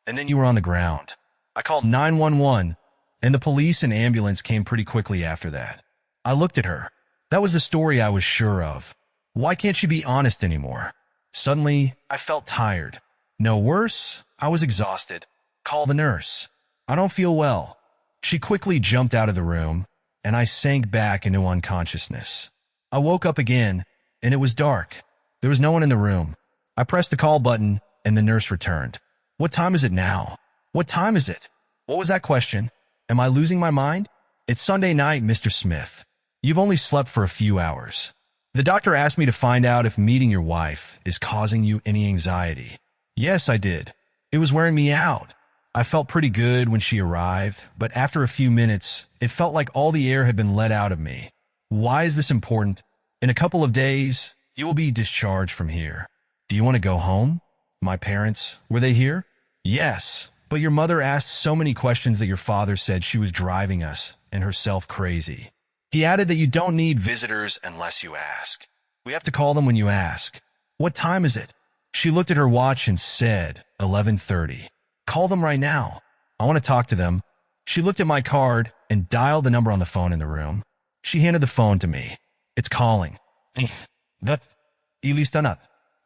and then you were on the ground. I called 911, and the police and ambulance came pretty quickly after that. I looked at her. That was the story I was sure of. Why can't she be honest anymore? Suddenly, I felt tired. No worse, I was exhausted. Call the nurse. I don't feel well. She quickly jumped out of the room, and I sank back into unconsciousness. I woke up again, and it was dark. There was no one in the room. I pressed the call button, and the nurse returned. What time is it now? What time is it? What was that question? Am I losing my mind? It's Sunday night, Mr. Smith. You've only slept for a few hours. The doctor asked me to find out if meeting your wife is causing you any anxiety. Yes, I did. It was wearing me out. I felt pretty good when she arrived, but after a few minutes, it felt like all the air had been let out of me. Why is this important? In a couple of days, you will be discharged from here. Do you want to go home? My parents, were they here? Yes, but your mother asked so many questions that your father said she was driving us and herself crazy. He added that you don't need visitors unless you ask. We have to call them when you ask. What time is it? She looked at her watch and said, 11:30. Call them right now. I want to talk to them. She looked at my card and dialed the number on the phone in the room. She handed the phone to me. It's calling. That not.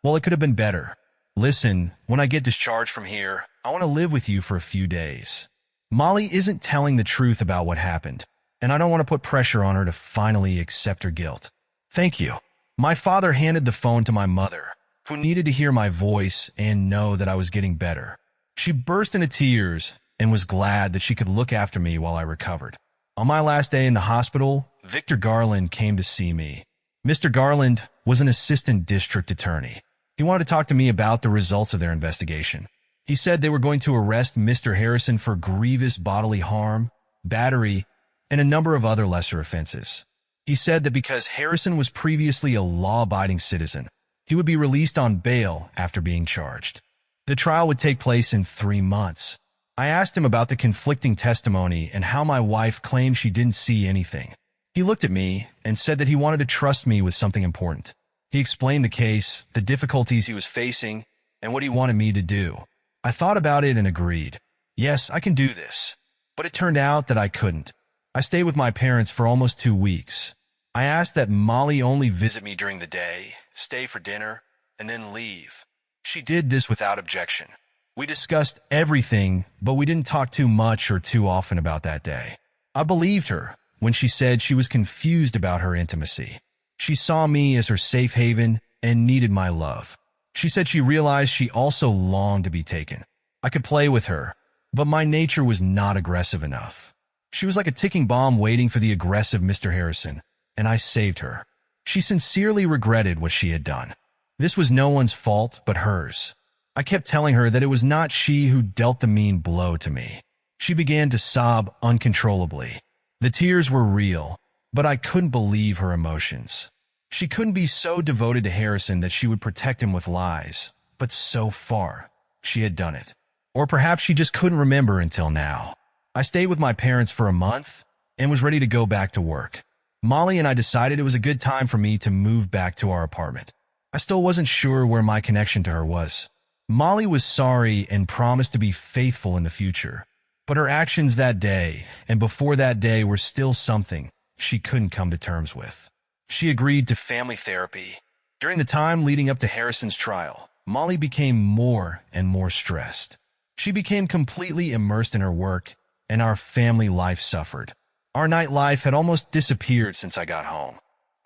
Well, it could have been better. Listen, when I get discharged from here, I want to live with you for a few days. Molly isn't telling the truth about what happened, and I don't want to put pressure on her to finally accept her guilt. Thank you. My father handed the phone to my mother, who needed to hear my voice and know that I was getting better. She burst into tears and was glad that she could look after me while I recovered. On my last day in the hospital, Victor Garland came to see me. Mr. Garland was an assistant district attorney. He wanted to talk to me about the results of their investigation. He said they were going to arrest Mr. Harrison for grievous bodily harm, battery, and a number of other lesser offenses. He said that because Harrison was previously a law-abiding citizen, he would be released on bail after being charged. The trial would take place in 3 months. I asked him about the conflicting testimony and how my wife claimed she didn't see anything. He looked at me and said that he wanted to trust me with something important. He explained the case, the difficulties he was facing, and what he wanted me to do. I thought about it and agreed. Yes, I can do this. But it turned out that I couldn't. I stayed with my parents for almost 2 weeks. I asked that Molly only visit me during the day, stay for dinner, and then leave. She did this without objection. We discussed everything, but we didn't talk too much or too often about that day. I believed her when she said she was confused about her intimacy. She saw me as her safe haven and needed my love. She said she realized she also longed to be taken. I could play with her, but my nature was not aggressive enough. She was like a ticking bomb waiting for the aggressive Mr. Harrison, and I saved her. She sincerely regretted what she had done. This was no one's fault but hers. I kept telling her that it was not she who dealt the mean blow to me. She began to sob uncontrollably. The tears were real, but I couldn't believe her emotions. She couldn't be so devoted to Harrison that she would protect him with lies, but so far, she had done it. Or perhaps she just couldn't remember until now. I stayed with my parents for a month and was ready to go back to work. Molly and I decided it was a good time for me to move back to our apartment. I still wasn't sure where my connection to her was. Molly was sorry and promised to be faithful in the future, but her actions that day and before that day were still something she couldn't come to terms with. She agreed to family therapy. During the time leading up to Harrison's trial, Molly became more and more stressed. She became completely immersed in her work, and our family life suffered. Our nightlife had almost disappeared since I got home.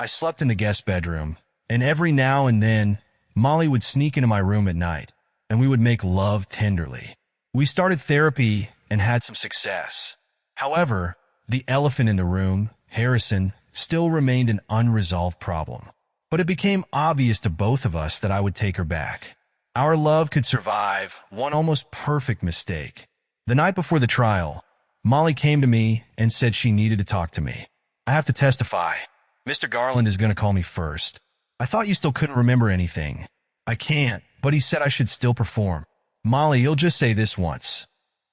I slept in the guest bedroom, and every now and then, Molly would sneak into my room at night, and we would make love tenderly. We started therapy and had some success. However, the elephant in the room, Harrison, still remained an unresolved problem. But it became obvious to both of us that I would take her back. Our love could survive one almost perfect mistake. The night before the trial, Molly came to me and said she needed to talk to me. I have to testify. Mr. Garland is going to call me first. I thought you still couldn't remember anything. I can't, but he said I should still perform. Molly, you'll just say this once.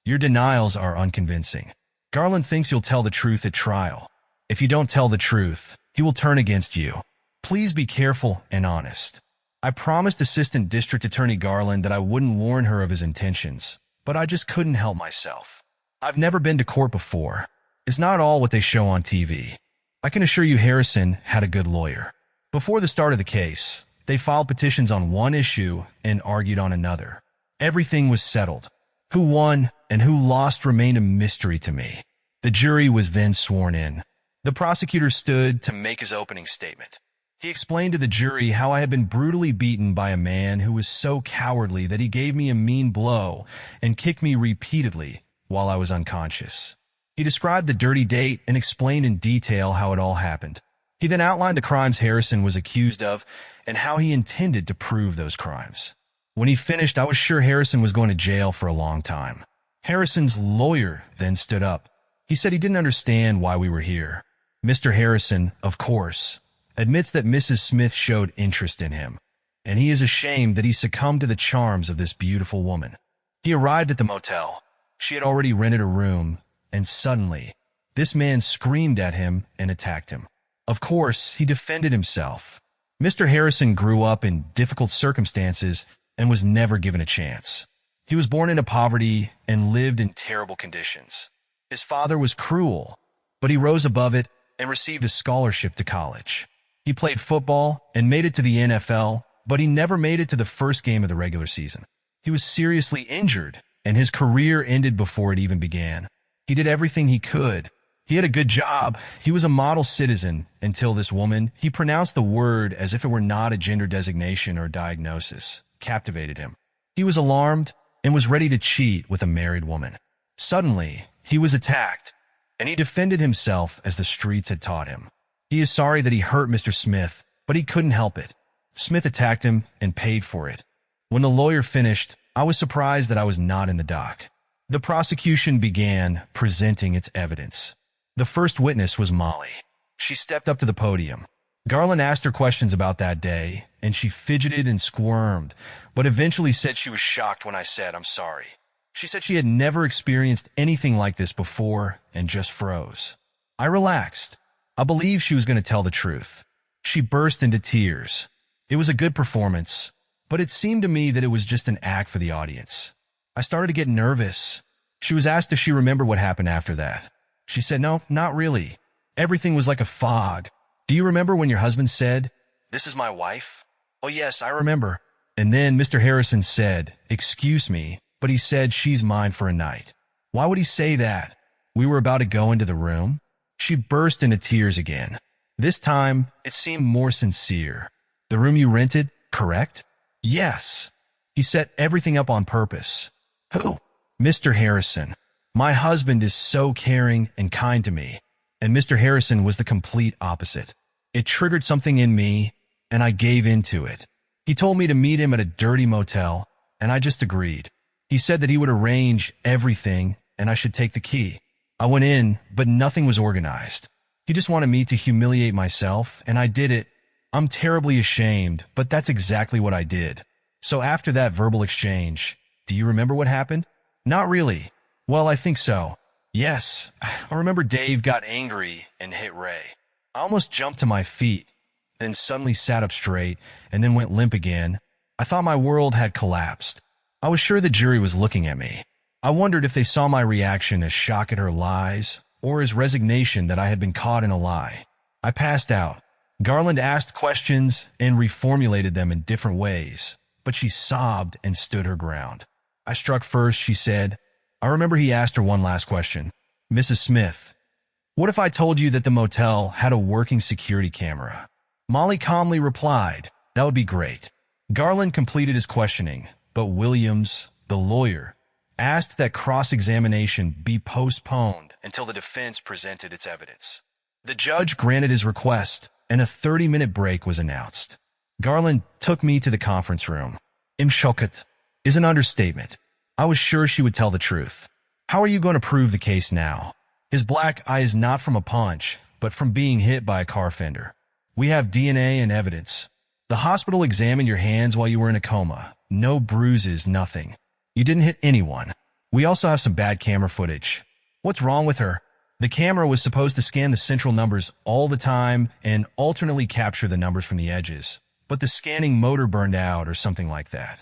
Your denials are unconvincing. Garland thinks you'll tell the truth at trial. If you don't tell the truth, he will turn against you. Please be careful and honest. I promised Assistant District Attorney Garland that I wouldn't warn her of his intentions, but I just couldn't help myself. I've never been to court before. It's not all what they show on TV. I can assure you Harrison had a good lawyer. Before the start of the case, they filed petitions on one issue and argued on another. Everything was settled. Who won and who lost remained a mystery to me. The jury was then sworn in. The prosecutor stood to make his opening statement. He explained to the jury how I had been brutally beaten by a man who was so cowardly that he gave me a mean blow and kicked me repeatedly while I was unconscious. He described the dirty date and explained in detail how it all happened. He then outlined the crimes Harrison was accused of and how he intended to prove those crimes. When he finished, I was sure Harrison was going to jail for a long time. Harrison's lawyer then stood up. He said he didn't understand why we were here. Mr. Harrison, of course, admits that Mrs. Smith showed interest in him, and he is ashamed that he succumbed to the charms of this beautiful woman. He arrived at the motel. She had already rented a room, and suddenly, this man screamed at him and attacked him. Of course, he defended himself. Mr. Harrison grew up in difficult circumstances and was never given a chance. He was born into poverty and lived in terrible conditions. His father was cruel, but he rose above it and received a scholarship to college. He played football and made it to the NFL, but he never made it to the first game of the regular season. He was seriously injured, and his career ended before it even began. He did everything he could. He had a good job. He was a model citizen until this woman, he pronounced the word as if it were not a gender designation or diagnosis, captivated him. He was alarmed and was ready to cheat with a married woman. Suddenly, he was attacked, and he defended himself as the streets had taught him. He is sorry that he hurt Mr. Smith, but he couldn't help it. Smith attacked him and paid for it. When the lawyer finished, I was surprised that I was not in the dock. The prosecution began presenting its evidence. The first witness was Molly. She stepped up to the podium. Garland asked her questions about that day, and she fidgeted and squirmed, but eventually said she was shocked when I said, "I'm sorry." She said she had never experienced anything like this before and just froze. I relaxed. I believed she was going to tell the truth. She burst into tears. It was a good performance, but it seemed to me that it was just an act for the audience. I started to get nervous. She was asked if she remembered what happened after that. She said, "No, not really. Everything was like a fog. Do you remember when your husband said, 'This is my wife?'" "Oh yes, I remember." And then Mr. Harrison said, "Excuse me, but he said she's mine for a night." Why would he say that? We were about to go into the room. She burst into tears again. This time, it seemed more sincere. "The room you rented, correct?" "Yes." "He set everything up on purpose." "Who?" "Mr. Harrison. My husband is so caring and kind to me." And Mr. Harrison was the complete opposite. It triggered something in me, and I gave in to it. He told me to meet him at a dirty motel, and I just agreed. He said that he would arrange everything, and I should take the key. I went in, but nothing was organized. He just wanted me to humiliate myself, and I did it. I'm terribly ashamed, but that's exactly what I did. So after that verbal exchange, do you remember what happened? Not really. Well, I think so. Yes, I remember Dave got angry and hit Ray. I almost jumped to my feet, then suddenly sat up straight, and then went limp again. I thought my world had collapsed. I was sure the jury was looking at me. I wondered if they saw my reaction as shock at her lies, or as resignation that I had been caught in a lie. I passed out. Garland asked questions and reformulated them in different ways, but she sobbed and stood her ground. I struck first, she said. I remember he asked her one last question. "Mrs. Smith, what if I told you that the motel had a working security camera?" Molly calmly replied, "That would be great." Garland completed his questioning, but Williams, the lawyer, asked that cross-examination be postponed until the defense presented its evidence. The judge granted his request, and a 30-minute break was announced. Garland took me to the conference room. "Im shocked" is an understatement. I was sure she would tell the truth. "How are you going to prove the case now?" His black eye is not from a punch, but from being hit by a car fender. "We have DNA and evidence. The hospital examined your hands while you were in a coma. No bruises, nothing. You didn't hit anyone. We also have some bad camera footage." "What's wrong with her?" "The camera was supposed to scan the central numbers all the time and alternately capture the numbers from the edges, but the scanning motor burned out or something like that.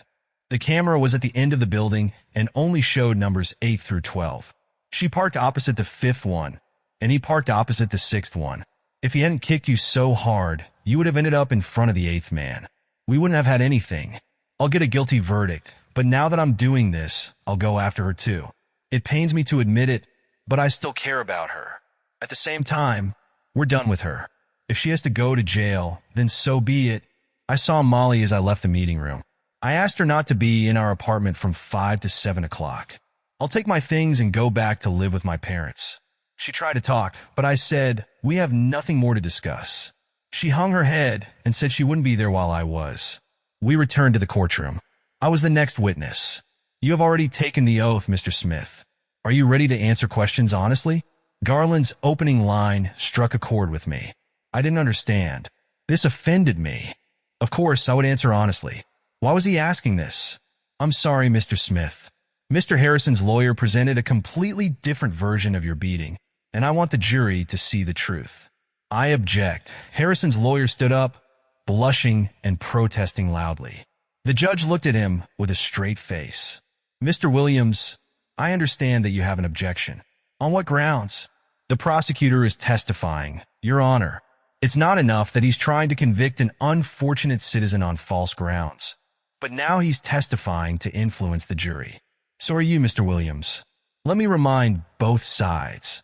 The camera was at the end of the building and only showed numbers 8 through 12. She parked opposite the 5th one, and he parked opposite the 6th one. If he hadn't kicked you so hard, you would have ended up in front of the 8th man. We wouldn't have had anything. I'll get a guilty verdict, but now that I'm doing this, I'll go after her too. It pains me to admit it, but I still care about her. At the same time, we're done with her. If she has to go to jail, then so be it." I saw Molly as I left the meeting room. I asked her not to be in our apartment from 5 to 7 o'clock. "I'll take my things and go back to live with my parents." She tried to talk, but I said, "We have nothing more to discuss." She hung her head and said she wouldn't be there while I was. We returned to the courtroom. I was the next witness. "You have already taken the oath, Mr. Smith. Are you ready to answer questions honestly?" Garland's opening line struck a chord with me. I didn't understand. This offended me. Of course, I would answer honestly. Why was he asking this? "I'm sorry, Mr. Smith. Mr. Harrison's lawyer presented a completely different version of your beating, and I want the jury to see the truth." "I object." Harrison's lawyer stood up, blushing and protesting loudly. The judge looked at him with a straight face. "Mr. Williams, I understand that you have an objection. On what grounds?" "The prosecutor is testifying, Your Honor. It's not enough that he's trying to convict an unfortunate citizen on false grounds, but now he's testifying to influence the jury. So are you, Mr. Williams. Let me remind both sides.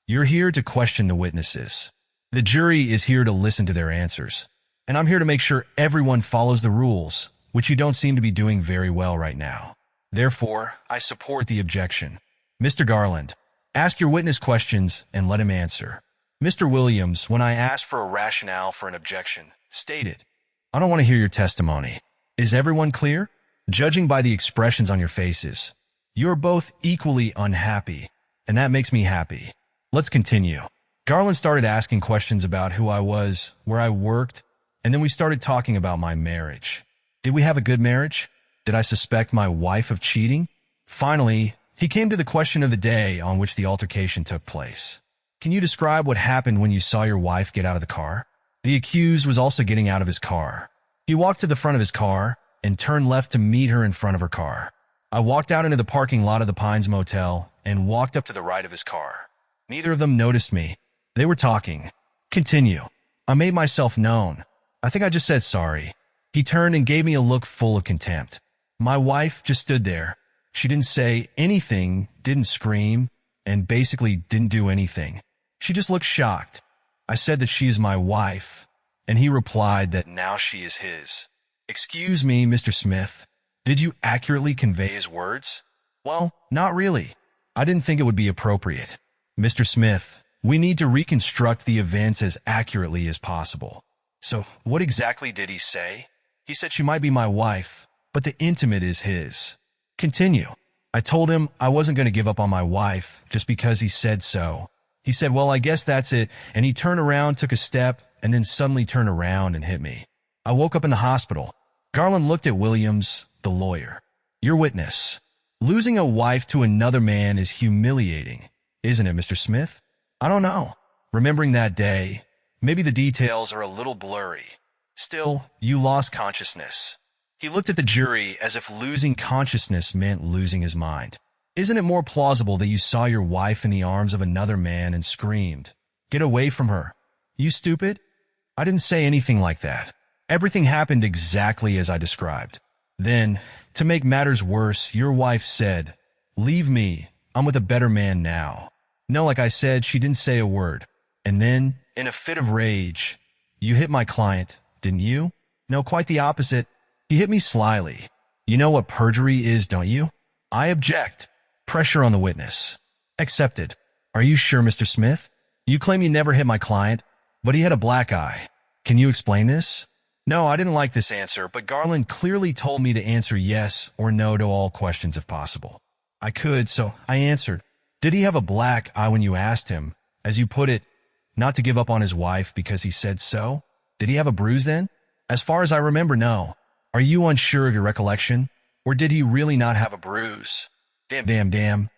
You're here to question the witnesses. The jury is here to listen to their answers. And I'm here to make sure everyone follows the rules, which you don't seem to be doing very well right now. Therefore, I support the objection. Mr. Garland, ask your witness questions and let him answer. Mr. Williams, when I asked for a rationale for an objection, stated, I don't want to hear your testimony. Is everyone clear? Judging by the expressions on your faces, you're both equally unhappy, and that makes me happy. Let's continue. Garland started asking questions about who I was, where I worked, and then we started talking about my marriage. Did we have a good marriage? Did I suspect my wife of cheating? Finally, he came to the question of the day on which the altercation took place. Can you describe what happened when you saw your wife get out of the car? The accused was also getting out of his car. He walked to the front of his car and turned left to meet her in front of her car. I walked out into the parking lot of the Pines Motel and walked up to the right of his car. Neither of them noticed me. They were talking. Continue. I made myself known. I think I just said sorry. He turned and gave me a look full of contempt. My wife just stood there. She didn't say anything, didn't scream, and basically didn't do anything. She just looked shocked. I said that she is my wife, and he replied that now she is his. Excuse me, Mr. Smith. Did you accurately convey his words? Well, not really. I didn't think it would be appropriate. Mr. Smith, we need to reconstruct the events as accurately as possible. So, what exactly did he say? He said she might be my wife, but the intimate is his. Continue. I told him I wasn't going to give up on my wife just because he said so. He said, well, I guess that's it, and he turned around, took a step, and then suddenly turned around and hit me. I woke up in the hospital. Garland looked at Williams, the lawyer. Your witness. Losing a wife to another man is humiliating, isn't it, Mr. Smith? I don't know. Remembering that day, maybe the details are a little blurry. Still, you lost consciousness. He looked at the jury as if losing consciousness meant losing his mind. Isn't it more plausible that you saw your wife in the arms of another man and screamed, "Get away from her. You stupid?" I didn't say anything like that. Everything happened exactly as I described. Then, to make matters worse, your wife said, "Leave me. I'm with a better man now." No, like I said, she didn't say a word. And then, in a fit of rage, you hit my client, didn't you? No, quite the opposite. He hit me slyly. You know what perjury is, don't you? I object. Pressure on the witness. Accepted. Are you sure, Mr. Smith? You claim you never hit my client, but he had a black eye. Can you explain this? No, I didn't like this answer, but Garland clearly told me to answer yes or no to all questions if possible. I could, so I answered. Did he have a black eye when you asked him, as you put it, not to give up on his wife because he said so? Did he have a bruise then? As far as I remember, no. Are you unsure of your recollection? Or did he really not have a bruise? Damn.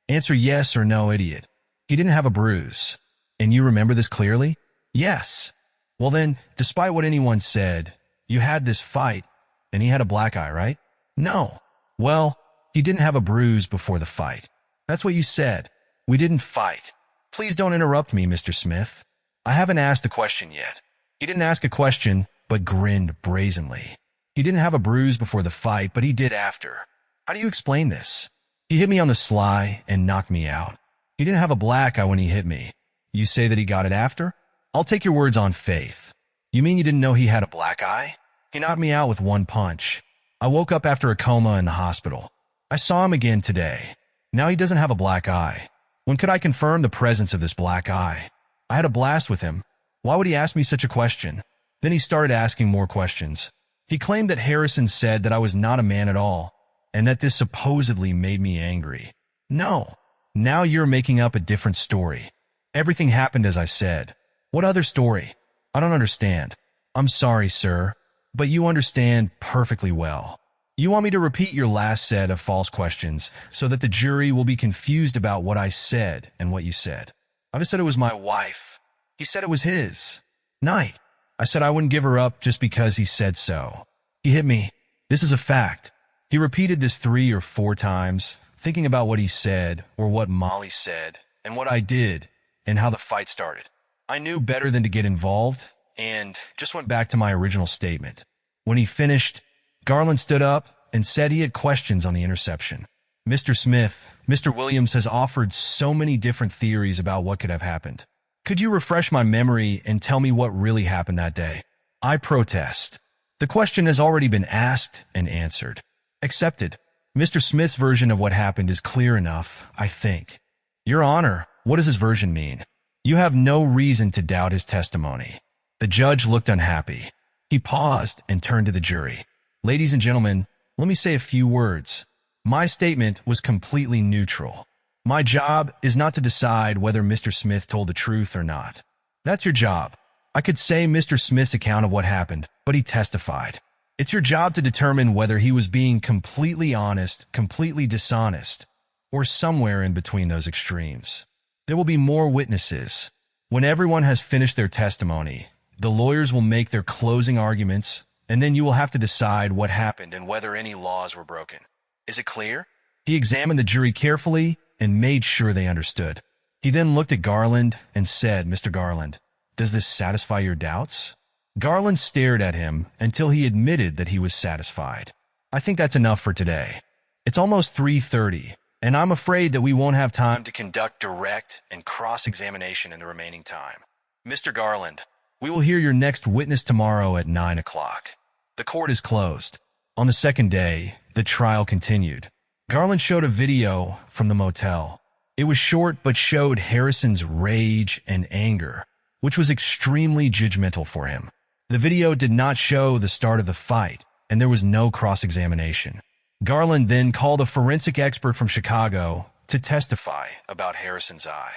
Answer yes or no, idiot. He didn't have a bruise. And you remember this clearly? Yes. Well then, despite what anyone said, you had this fight, and he had a black eye, right? No. Well, he didn't have a bruise before the fight. That's what you said. We didn't fight. Please don't interrupt me, Mr. Smith. I haven't asked the question yet. He didn't ask a question, but grinned brazenly. He didn't have a bruise before the fight, but he did after. How do you explain this? He hit me on the sly and knocked me out. He didn't have a black eye when he hit me. You say that he got it after? I'll take your words on faith. You mean you didn't know he had a black eye? He knocked me out with one punch. I woke up after a coma in the hospital. I saw him again today. Now he doesn't have a black eye. When could I confirm the presence of this black eye? I had a blast with him. Why would he ask me such a question? Then he started asking more questions. He claimed that Harrison said that I was not a man at all, and that this supposedly made me angry. No. Now you're making up a different story. Everything happened as I said. What other story? I don't understand. I'm sorry, sir, but you understand perfectly well. You want me to repeat your last set of false questions so that the jury will be confused about what I said and what you said. I just said it was my wife. He said it was his. Night. I said I wouldn't give her up just because he said so. He hit me. This is a fact. He repeated this 3 or 4 times, thinking about what he said or what Molly said and what I did and how the fight started. I knew better than to get involved and just went back to my original statement. When he finished, Garland stood up and said he had questions on the interception. Mr. Smith, Mr. Williams has offered so many different theories about what could have happened. Could you refresh my memory and tell me what really happened that day? I protest. The question has already been asked and answered. Accepted. Mr. Smith's version of what happened is clear enough, I think. Your Honor, what does his version mean? You have no reason to doubt his testimony. The judge looked unhappy. He paused and turned to the jury. Ladies and gentlemen, let me say a few words. My statement was completely neutral. My job is not to decide whether Mr. Smith told the truth or not. That's your job. I could say Mr. Smith's account of what happened, but he testified. It's your job to determine whether he was being completely honest, completely dishonest, or somewhere in between those extremes. There will be more witnesses. When everyone has finished their testimony, the lawyers will make their closing arguments, and then you will have to decide what happened and whether any laws were broken. Is it clear? He examined the jury carefully and made sure they understood. He then looked at Garland and said, Mr. Garland, does this satisfy your doubts? Garland stared at him until he admitted that he was satisfied. I think that's enough for today. It's almost 3:30, and I'm afraid that we won't have time to conduct direct and cross-examination in the remaining time. Mr. Garland, we will hear your next witness tomorrow at 9 o'clock. The court is closed. On the second day, the trial continued. Garland showed a video from the motel. It was short but showed Harrison's rage and anger, which was extremely judgmental for him. The video did not show the start of the fight, and there was no cross-examination. Garland then called a forensic expert from Chicago to testify about Harrison's eye.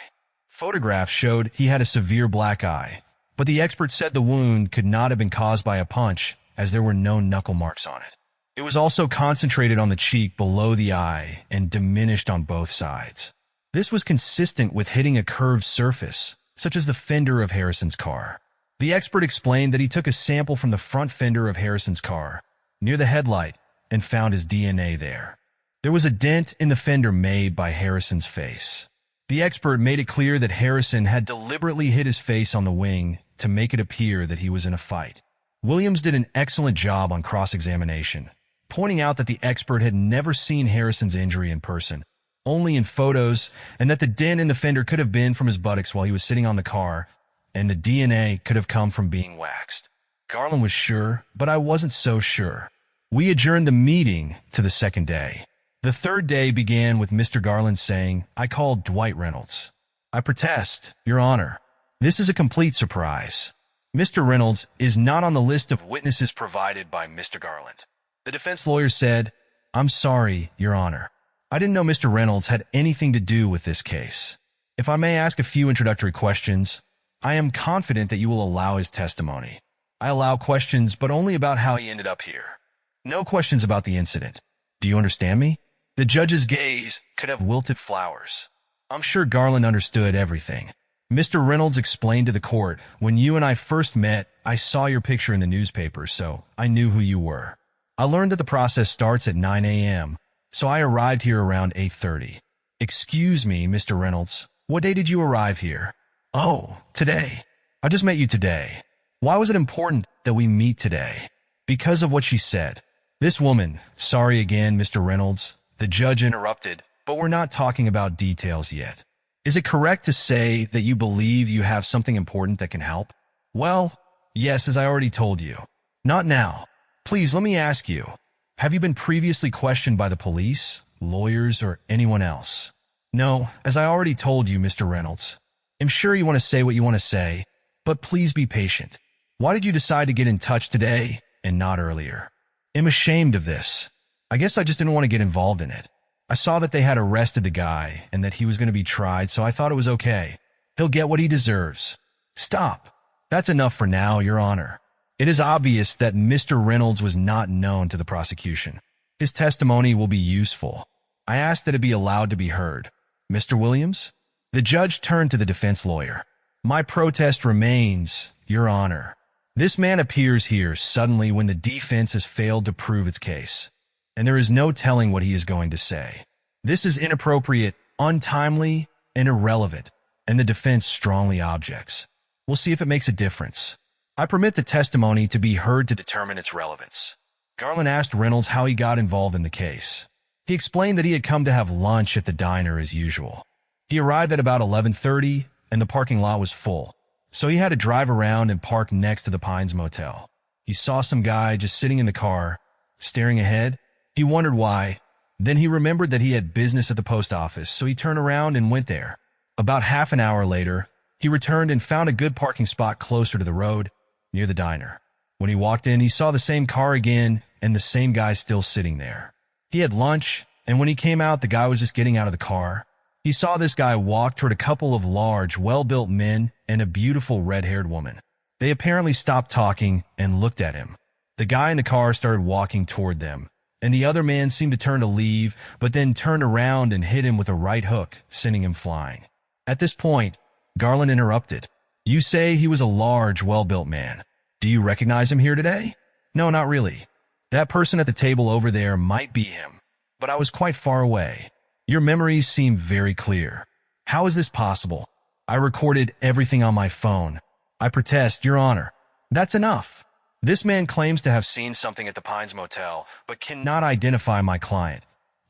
Photographs showed he had a severe black eye, but the expert said the wound could not have been caused by a punch as there were no knuckle marks on it. It was also concentrated on the cheek below the eye and diminished on both sides. This was consistent with hitting a curved surface, such as the fender of Harrison's car. The expert explained that he took a sample from the front fender of Harrison's car, near the headlight, and found his DNA there. There was a dent in the fender made by Harrison's face. The expert made it clear that Harrison had deliberately hit his face on the wing to make it appear that he was in a fight. Williams did an excellent job on cross-examination, pointing out that the expert had never seen Harrison's injury in person, only in photos, and that the dent in the fender could have been from his buttocks while he was sitting on the car, and the DNA could have come from being waxed. Garland was sure, but I wasn't so sure. We adjourned the meeting to the second day. The third day began with Mr. Garland saying, I called Dwight Reynolds. I protest, Your Honor. This is a complete surprise. Mr. Reynolds is not on the list of witnesses provided by Mr. Garland. The defense lawyer said, I'm sorry, Your Honor. I didn't know Mr. Reynolds had anything to do with this case. If I may ask a few introductory questions, I am confident that you will allow his testimony. I allow questions, but only about how he ended up here. No questions about the incident. Do you understand me? The judge's gaze could have wilted flowers. I'm sure Garland understood everything. Mr. Reynolds explained to the court, when you and I first met, I saw your picture in the newspaper, so I knew who you were. I learned that the process starts at 9 a.m., so I arrived here around 8:30. Excuse me, Mr. Reynolds, what day did you arrive here? Oh, today. I just met you today. Why was it important that we meet today? Because of what she said. This woman, sorry again, Mr. Reynolds, the judge interrupted, but we're not talking about details yet. Is it correct to say that you believe you have something important that can help? Well, yes, as I already told you. Not now. Please, let me ask you, have you been previously questioned by the police, lawyers, or anyone else? No, as I already told you, Mr. Reynolds. I'm sure you want to say what you want to say, but please be patient. Why did you decide to get in touch today and not earlier? I'm ashamed of this. I guess I just didn't want to get involved in it. I saw that they had arrested the guy and that he was going to be tried, so I thought it was okay. He'll get what he deserves. Stop. That's enough for now, Your Honor. It is obvious that Mr. Reynolds was not known to the prosecution. His testimony will be useful. I ask that it be allowed to be heard. Mr. Williams? The judge turned to the defense lawyer. My protest remains, Your Honor. This man appears here suddenly when the defense has failed to prove its case, and there is no telling what he is going to say. This is inappropriate, untimely, and irrelevant, and the defense strongly objects. We'll see if it makes a difference. I permit the testimony to be heard to determine its relevance. Garland asked Reynolds how he got involved in the case. He explained that he had come to have lunch at the diner as usual. He arrived at about 11:30 and the parking lot was full, so he had to drive around and park next to the Pines Motel. He saw some guy just sitting in the car, staring ahead. He wondered why. Then he remembered that he had business at the post office, so he turned around and went there. About half an hour later, he returned and found a good parking spot closer to the road, near the diner. When he walked in, he saw the same car again and the same guy still sitting there. He had lunch, and when he came out, the guy was just getting out of the car. He saw this guy walk toward a couple of large, well-built men and a beautiful red-haired woman. They apparently stopped talking and looked at him. The guy in the car started walking toward them, and the other man seemed to turn to leave, but then turned around and hit him with a right hook, sending him flying. At this point, Garland interrupted. "You say he was a large, well-built man. Do you recognize him here today?" "No, not really. That person at the table over there might be him, but I was quite far away." "Your memories seem very clear. How is this possible?" "I recorded everything on my phone." "I protest, Your Honor." "That's enough. This man claims to have seen something at the Pines Motel, but cannot identify my client,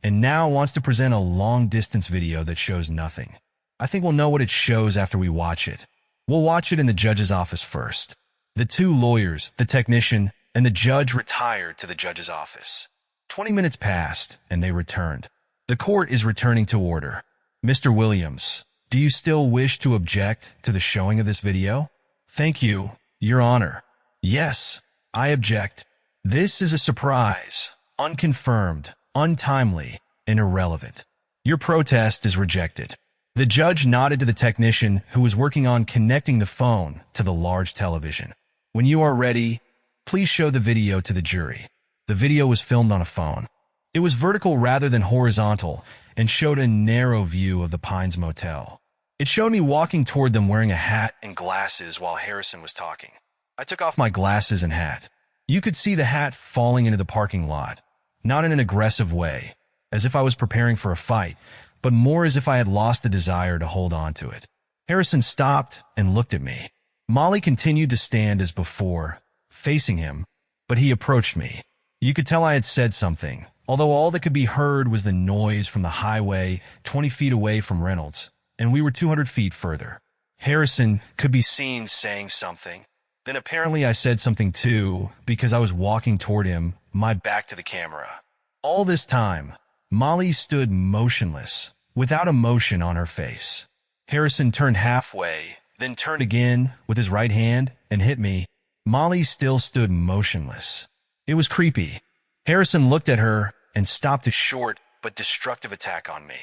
and now wants to present a long-distance video that shows nothing. I think we'll know what it shows after we watch it. We'll watch it in the judge's office first." The two lawyers, the technician, and the judge retired to the judge's office. 20 minutes passed, and they returned. "The court is returning to order. Mr. Williams, do you still wish to object to the showing of this video?" "Thank you, Your Honor." "Yes, I object. This is a surprise, unconfirmed, untimely, and irrelevant. Your protest is rejected." The judge nodded to the technician who was working on connecting the phone to the large television. "When you are ready, please show the video to the jury." The video was filmed on a phone. It was vertical rather than horizontal and showed a narrow view of the Pines Motel. It showed me walking toward them wearing a hat and glasses while Harrison was talking. I took off my glasses and hat. You could see the hat falling into the parking lot, not in an aggressive way, as if I was preparing for a fight, but more as if I had lost the desire to hold on to it. Harrison stopped and looked at me. Molly continued to stand as before, facing him, but he approached me. You could tell I had said something, although all that could be heard was the noise from the highway 20 feet away from Reynolds, and we were 200 feet further. Harrison could be seen saying something. Then apparently I said something too, because I was walking toward him, my back to the camera. All this time, Molly stood motionless, without emotion on her face. Harrison turned halfway, then turned again with his right hand and hit me. Molly still stood motionless. It was creepy. Harrison looked at her and stopped a short but destructive attack on me.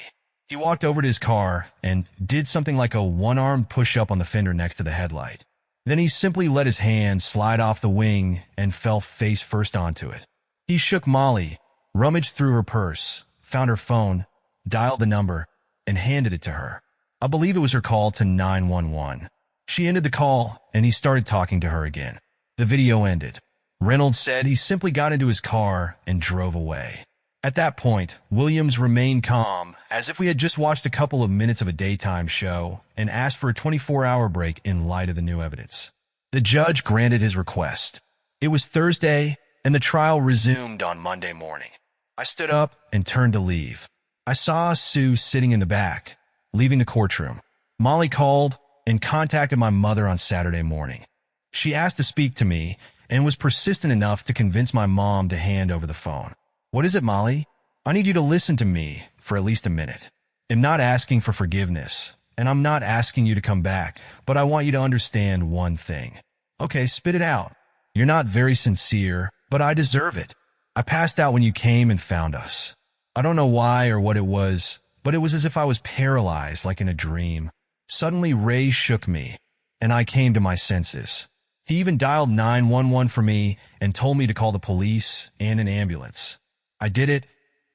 He walked over to his car and did something like a one-armed push-up on the fender next to the headlight. Then he simply let his hand slide off the wing and fell face first onto it. He shook Molly, rummaged through her purse, found her phone, dialed the number, and handed it to her. I believe it was her call to 911. She ended the call, and he started talking to her again. The video ended. Reynolds said he simply got into his car and drove away. At that point, Williams remained calm, as if we had just watched a couple of minutes of a daytime show, and asked for a 24-hour break in light of the new evidence. The judge granted his request. It was Thursday, and the trial resumed on Monday morning. I stood up and turned to leave. I saw Sue sitting in the back, leaving the courtroom. Molly called and contacted my mother on Saturday morning. She asked to speak to me and was persistent enough to convince my mom to hand over the phone. "What is it, Molly? I need you to listen to me for at least a minute. I'm not asking for forgiveness, and I'm not asking you to come back, but I want you to understand one thing." "Okay, spit it out." "You're not very sincere, but I deserve it. I passed out when you came and found us. I don't know why or what it was, but it was as if I was paralyzed like in a dream. Suddenly Ray shook me, and I came to my senses. He even dialed 911 for me and told me to call the police and an ambulance. I did it,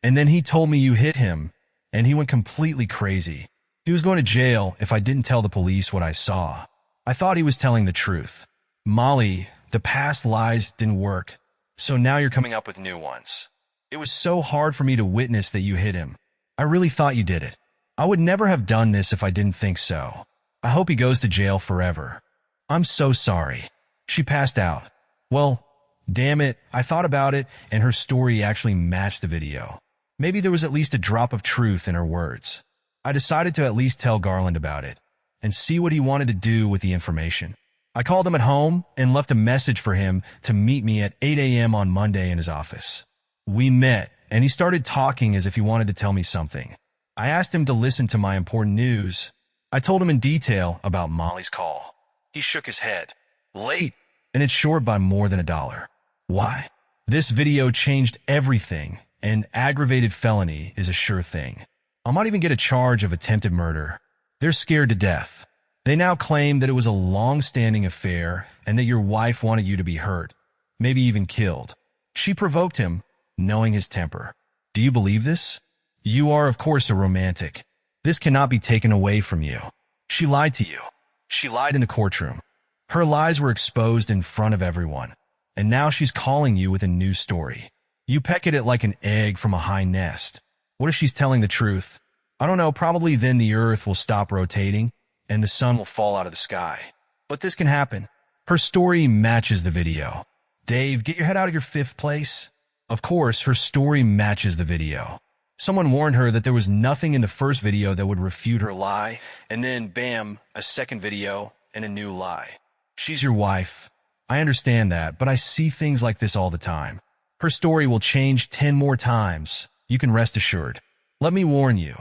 and then he told me you hit him, and he went completely crazy. He was going to jail if I didn't tell the police what I saw. I thought he was telling the truth. Molly, the past lies didn't work, so now you're coming up with new ones. It was so hard for me to witness that you hit him. I really thought you did it. I would never have done this if I didn't think so. I hope he goes to jail forever. I'm so sorry." She passed out. Well, damn it, I thought about it, and her story actually matched the video. Maybe there was at least a drop of truth in her words. I decided to at least tell Garland about it and see what he wanted to do with the information. I called him at home and left a message for him to meet me at 8 a.m. on Monday in his office. We met, and he started talking as if he wanted to tell me something. I asked him to listen to my important news. I told him in detail about Molly's call. He shook his head. Late, and it's short by more than $1. Why? This video changed everything, and aggravated felony is a sure thing. I might even get a charge of attempted murder. They're scared to death. They now claim that it was a long-standing affair and that your wife wanted you to be hurt, maybe even killed. She provoked him, knowing his temper. Do you believe this? You are, of course, a romantic. This cannot be taken away from you. She lied to you. She lied in the courtroom. Her lies were exposed in front of everyone, and now she's calling you with a new story. You peck at it like an egg from a high nest. What if she's telling the truth? I don't know, probably then the earth will stop rotating and the sun will fall out of the sky. But this can happen. Her story matches the video. Dave, get your head out of your fifth place. Of course, her story matches the video. Someone warned her that there was nothing in the first video that would refute her lie, and then, bam, a second video and a new lie. She's your wife. I understand that, but I see things like this all the time. Her story will change 10 more times. You can rest assured. Let me warn you.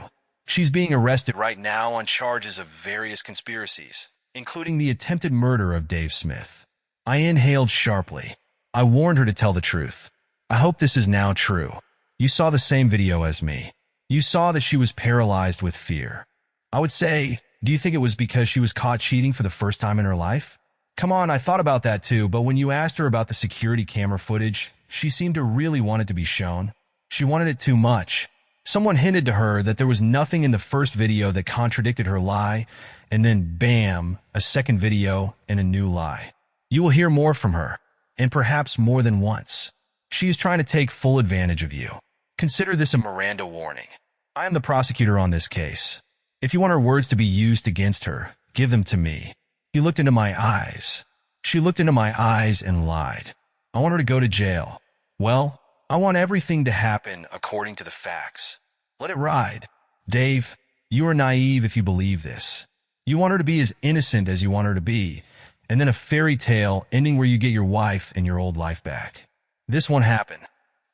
She's being arrested right now on charges of various conspiracies, including the attempted murder of Dave Smith. I inhaled sharply. I warned her to tell the truth. I hope this is now true. You saw the same video as me. You saw that she was paralyzed with fear. I would say, do you think it was because she was caught cheating for the first time in her life? Come on, I thought about that too, but when you asked her about the security camera footage, she seemed to really want it to be shown. She wanted it too much. Someone hinted to her that there was nothing in the first video that contradicted her lie, and then bam, a second video and a new lie. You will hear more from her, and perhaps more than once. She is trying to take full advantage of you. Consider this a Miranda warning. I am the prosecutor on this case. If you want her words to be used against her, give them to me. He looked into my eyes. She looked into my eyes and lied. I want her to go to jail. Well, I want everything to happen according to the facts. Let it ride. Dave, you are naive if you believe this. You want her to be as innocent as you want her to be, and then a fairy tale ending where you get your wife and your old life back. This won't happen.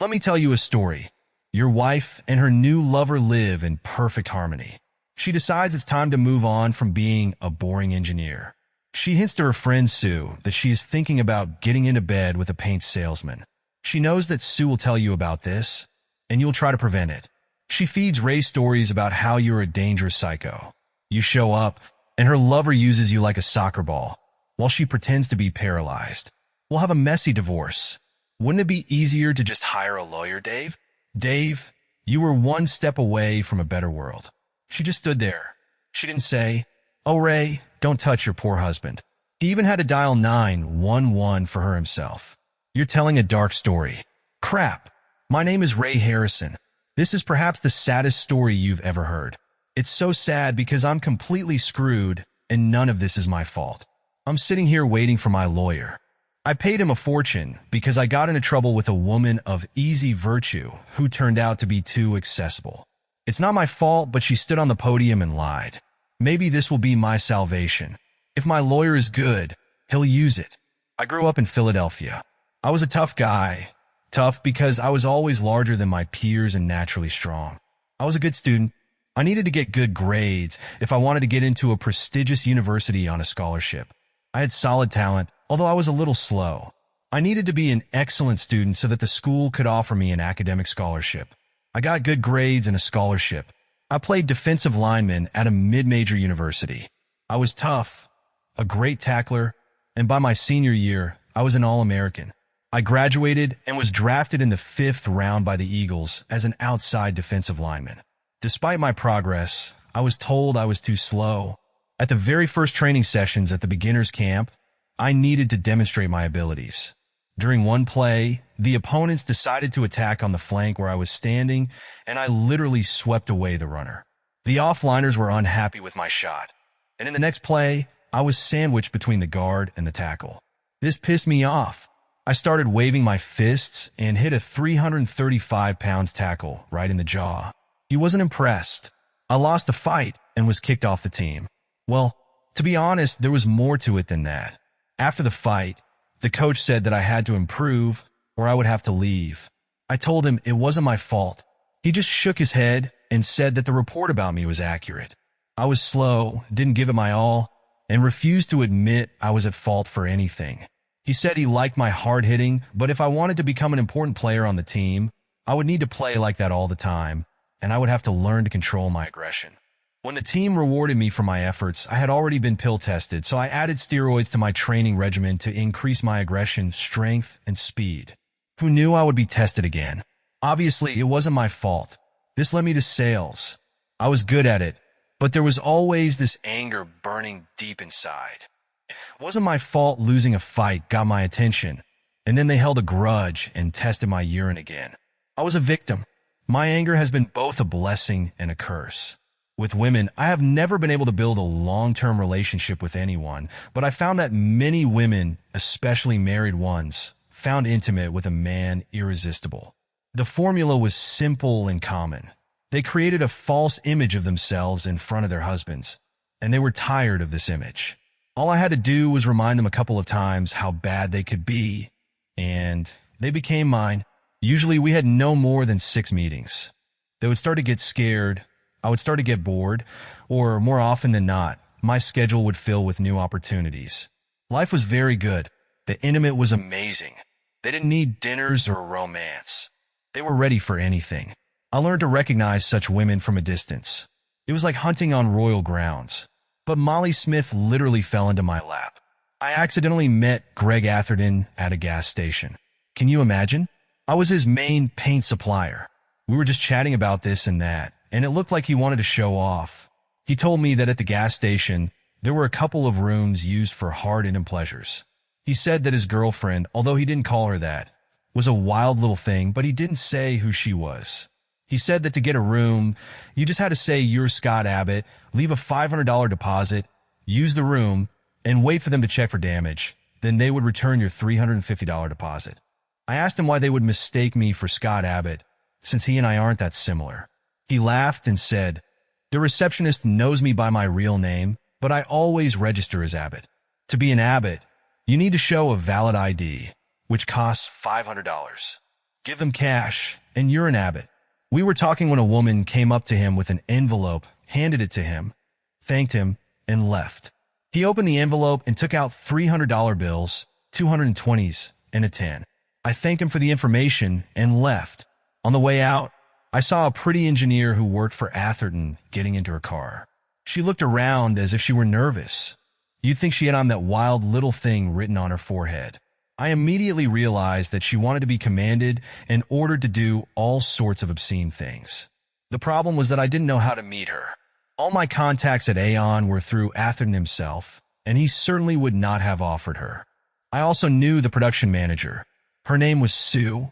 Let me tell you a story. Your wife and her new lover live in perfect harmony. She decides it's time to move on from being a boring engineer. She hints to her friend Sue that she is thinking about getting into bed with a paint salesman. She knows that Sue will tell you about this, and you'll try to prevent it. She feeds Ray stories about how you're a dangerous psycho. You show up, and her lover uses you like a soccer ball, while she pretends to be paralyzed. We'll have a messy divorce. Wouldn't it be easier to just hire a lawyer, Dave? Dave, you were one step away from a better world. She just stood there. She didn't say, "Oh, Ray, don't touch your poor husband." He even had to dial 911 for her himself. You're telling a dark story. Crap. My name is Ray Harrison. This is perhaps the saddest story you've ever heard. It's so sad because I'm completely screwed, and none of this is my fault. I'm sitting here waiting for my lawyer. I paid him a fortune because I got into trouble with a woman of easy virtue who turned out to be too accessible. It's not my fault, but she stood on the podium and lied. Maybe this will be my salvation. If my lawyer is good, he'll use it. I grew up in Philadelphia. I was a tough guy. Tough because I was always larger than my peers and naturally strong. I was a good student. I needed to get good grades if I wanted to get into a prestigious university on a scholarship. I had solid talent, although I was a little slow. I needed to be an excellent student so that the school could offer me an academic scholarship. I got good grades and a scholarship. I played defensive lineman at a mid-major university. I was tough, a great tackler, and by my senior year, I was an All-American. I graduated and was drafted in the 5th round by the Eagles as an outside defensive lineman. Despite my progress, I was told I was too slow. At the very first training sessions at the beginner's camp, I needed to demonstrate my abilities. During one play, the opponents decided to attack on the flank where I was standing, and I literally swept away the runner. The offliners were unhappy with my shot, and in the next play, I was sandwiched between the guard and the tackle. This pissed me off. I started waving my fists and hit a 335 pounds tackle right in the jaw. He wasn't impressed. I lost the fight and was kicked off the team. Well, to be honest, there was more to it than that. After the fight, the coach said that I had to improve or I would have to leave. I told him it wasn't my fault. He just shook his head and said that the report about me was accurate. I was slow, didn't give it my all, and refused to admit I was at fault for anything. He said he liked my hard hitting, but if I wanted to become an important player on the team, I would need to play like that all the time, and I would have to learn to control my aggression. When the team rewarded me for my efforts, I had already been pill tested, so I added steroids to my training regimen to increase my aggression, strength, and speed. Who knew I would be tested again? Obviously, it wasn't my fault. This led me to sales. I was good at it, but there was always this anger burning deep inside. It wasn't my fault losing a fight got my attention, and then they held a grudge and tested my urine again. I was a victim. My anger has been both a blessing and a curse. With women, I have never been able to build a long-term relationship with anyone, but I found that many women, especially married ones, found intimate with a man irresistible. The formula was simple and common. They created a false image of themselves in front of their husbands, and they were tired of this image. All I had to do was remind them a couple of times how bad they could be, and they became mine. Usually we had no more than 6 meetings. They would start to get scared, I would start to get bored, or more often than not, my schedule would fill with new opportunities. Life was very good. The intimate was amazing. They didn't need dinners or romance. They were ready for anything. I learned to recognize such women from a distance. It was like hunting on royal grounds. But Molly Smith literally fell into my lap. I accidentally met Greg Atherton at a gas station. Can you imagine? I was his main paint supplier. We were just chatting about this and that, and it looked like he wanted to show off. He told me that at the gas station, there were a couple of rooms used for hard-hitting pleasures. He said that his girlfriend, although he didn't call her that, was a wild little thing, but he didn't say who she was. He said that to get a room, you just had to say you're Scott Abbott, leave a $500 deposit, use the room, and wait for them to check for damage. Then they would return your $350 deposit. I asked him why they would mistake me for Scott Abbott, since he and I aren't that similar. He laughed and said, "The receptionist knows me by my real name, but I always register as Abbott. To be an Abbott, you need to show a valid ID, which costs $500. Give them cash, and you're an Abbott." We were talking when a woman came up to him with an envelope, handed it to him, thanked him, and left. He opened the envelope and took out $300 bills, 220s, and a 10. I thanked him for the information and left. On the way out, I saw a pretty engineer who worked for Atherton getting into her car. She looked around as if she were nervous. You'd think she had on that wild little thing written on her forehead. I immediately realized that she wanted to be commanded and ordered to do all sorts of obscene things. The problem was that I didn't know how to meet her. All my contacts at Aon were through Atherton himself, and he certainly would not have offered her. I also knew the production manager. Her name was Sue,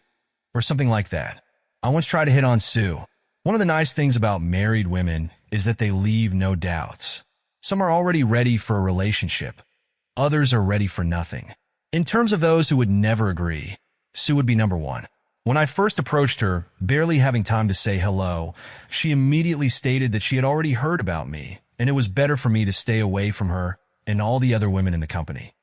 or something like that. I once tried to hit on Sue. One of the nice things about married women is that they leave no doubts. Some are already ready for a relationship. Others are ready for nothing. In terms of those who would never agree, Sue would be number one. When I first approached her, barely having time to say hello, she immediately stated that she had already heard about me, and it was better for me to stay away from her and all the other women in the company.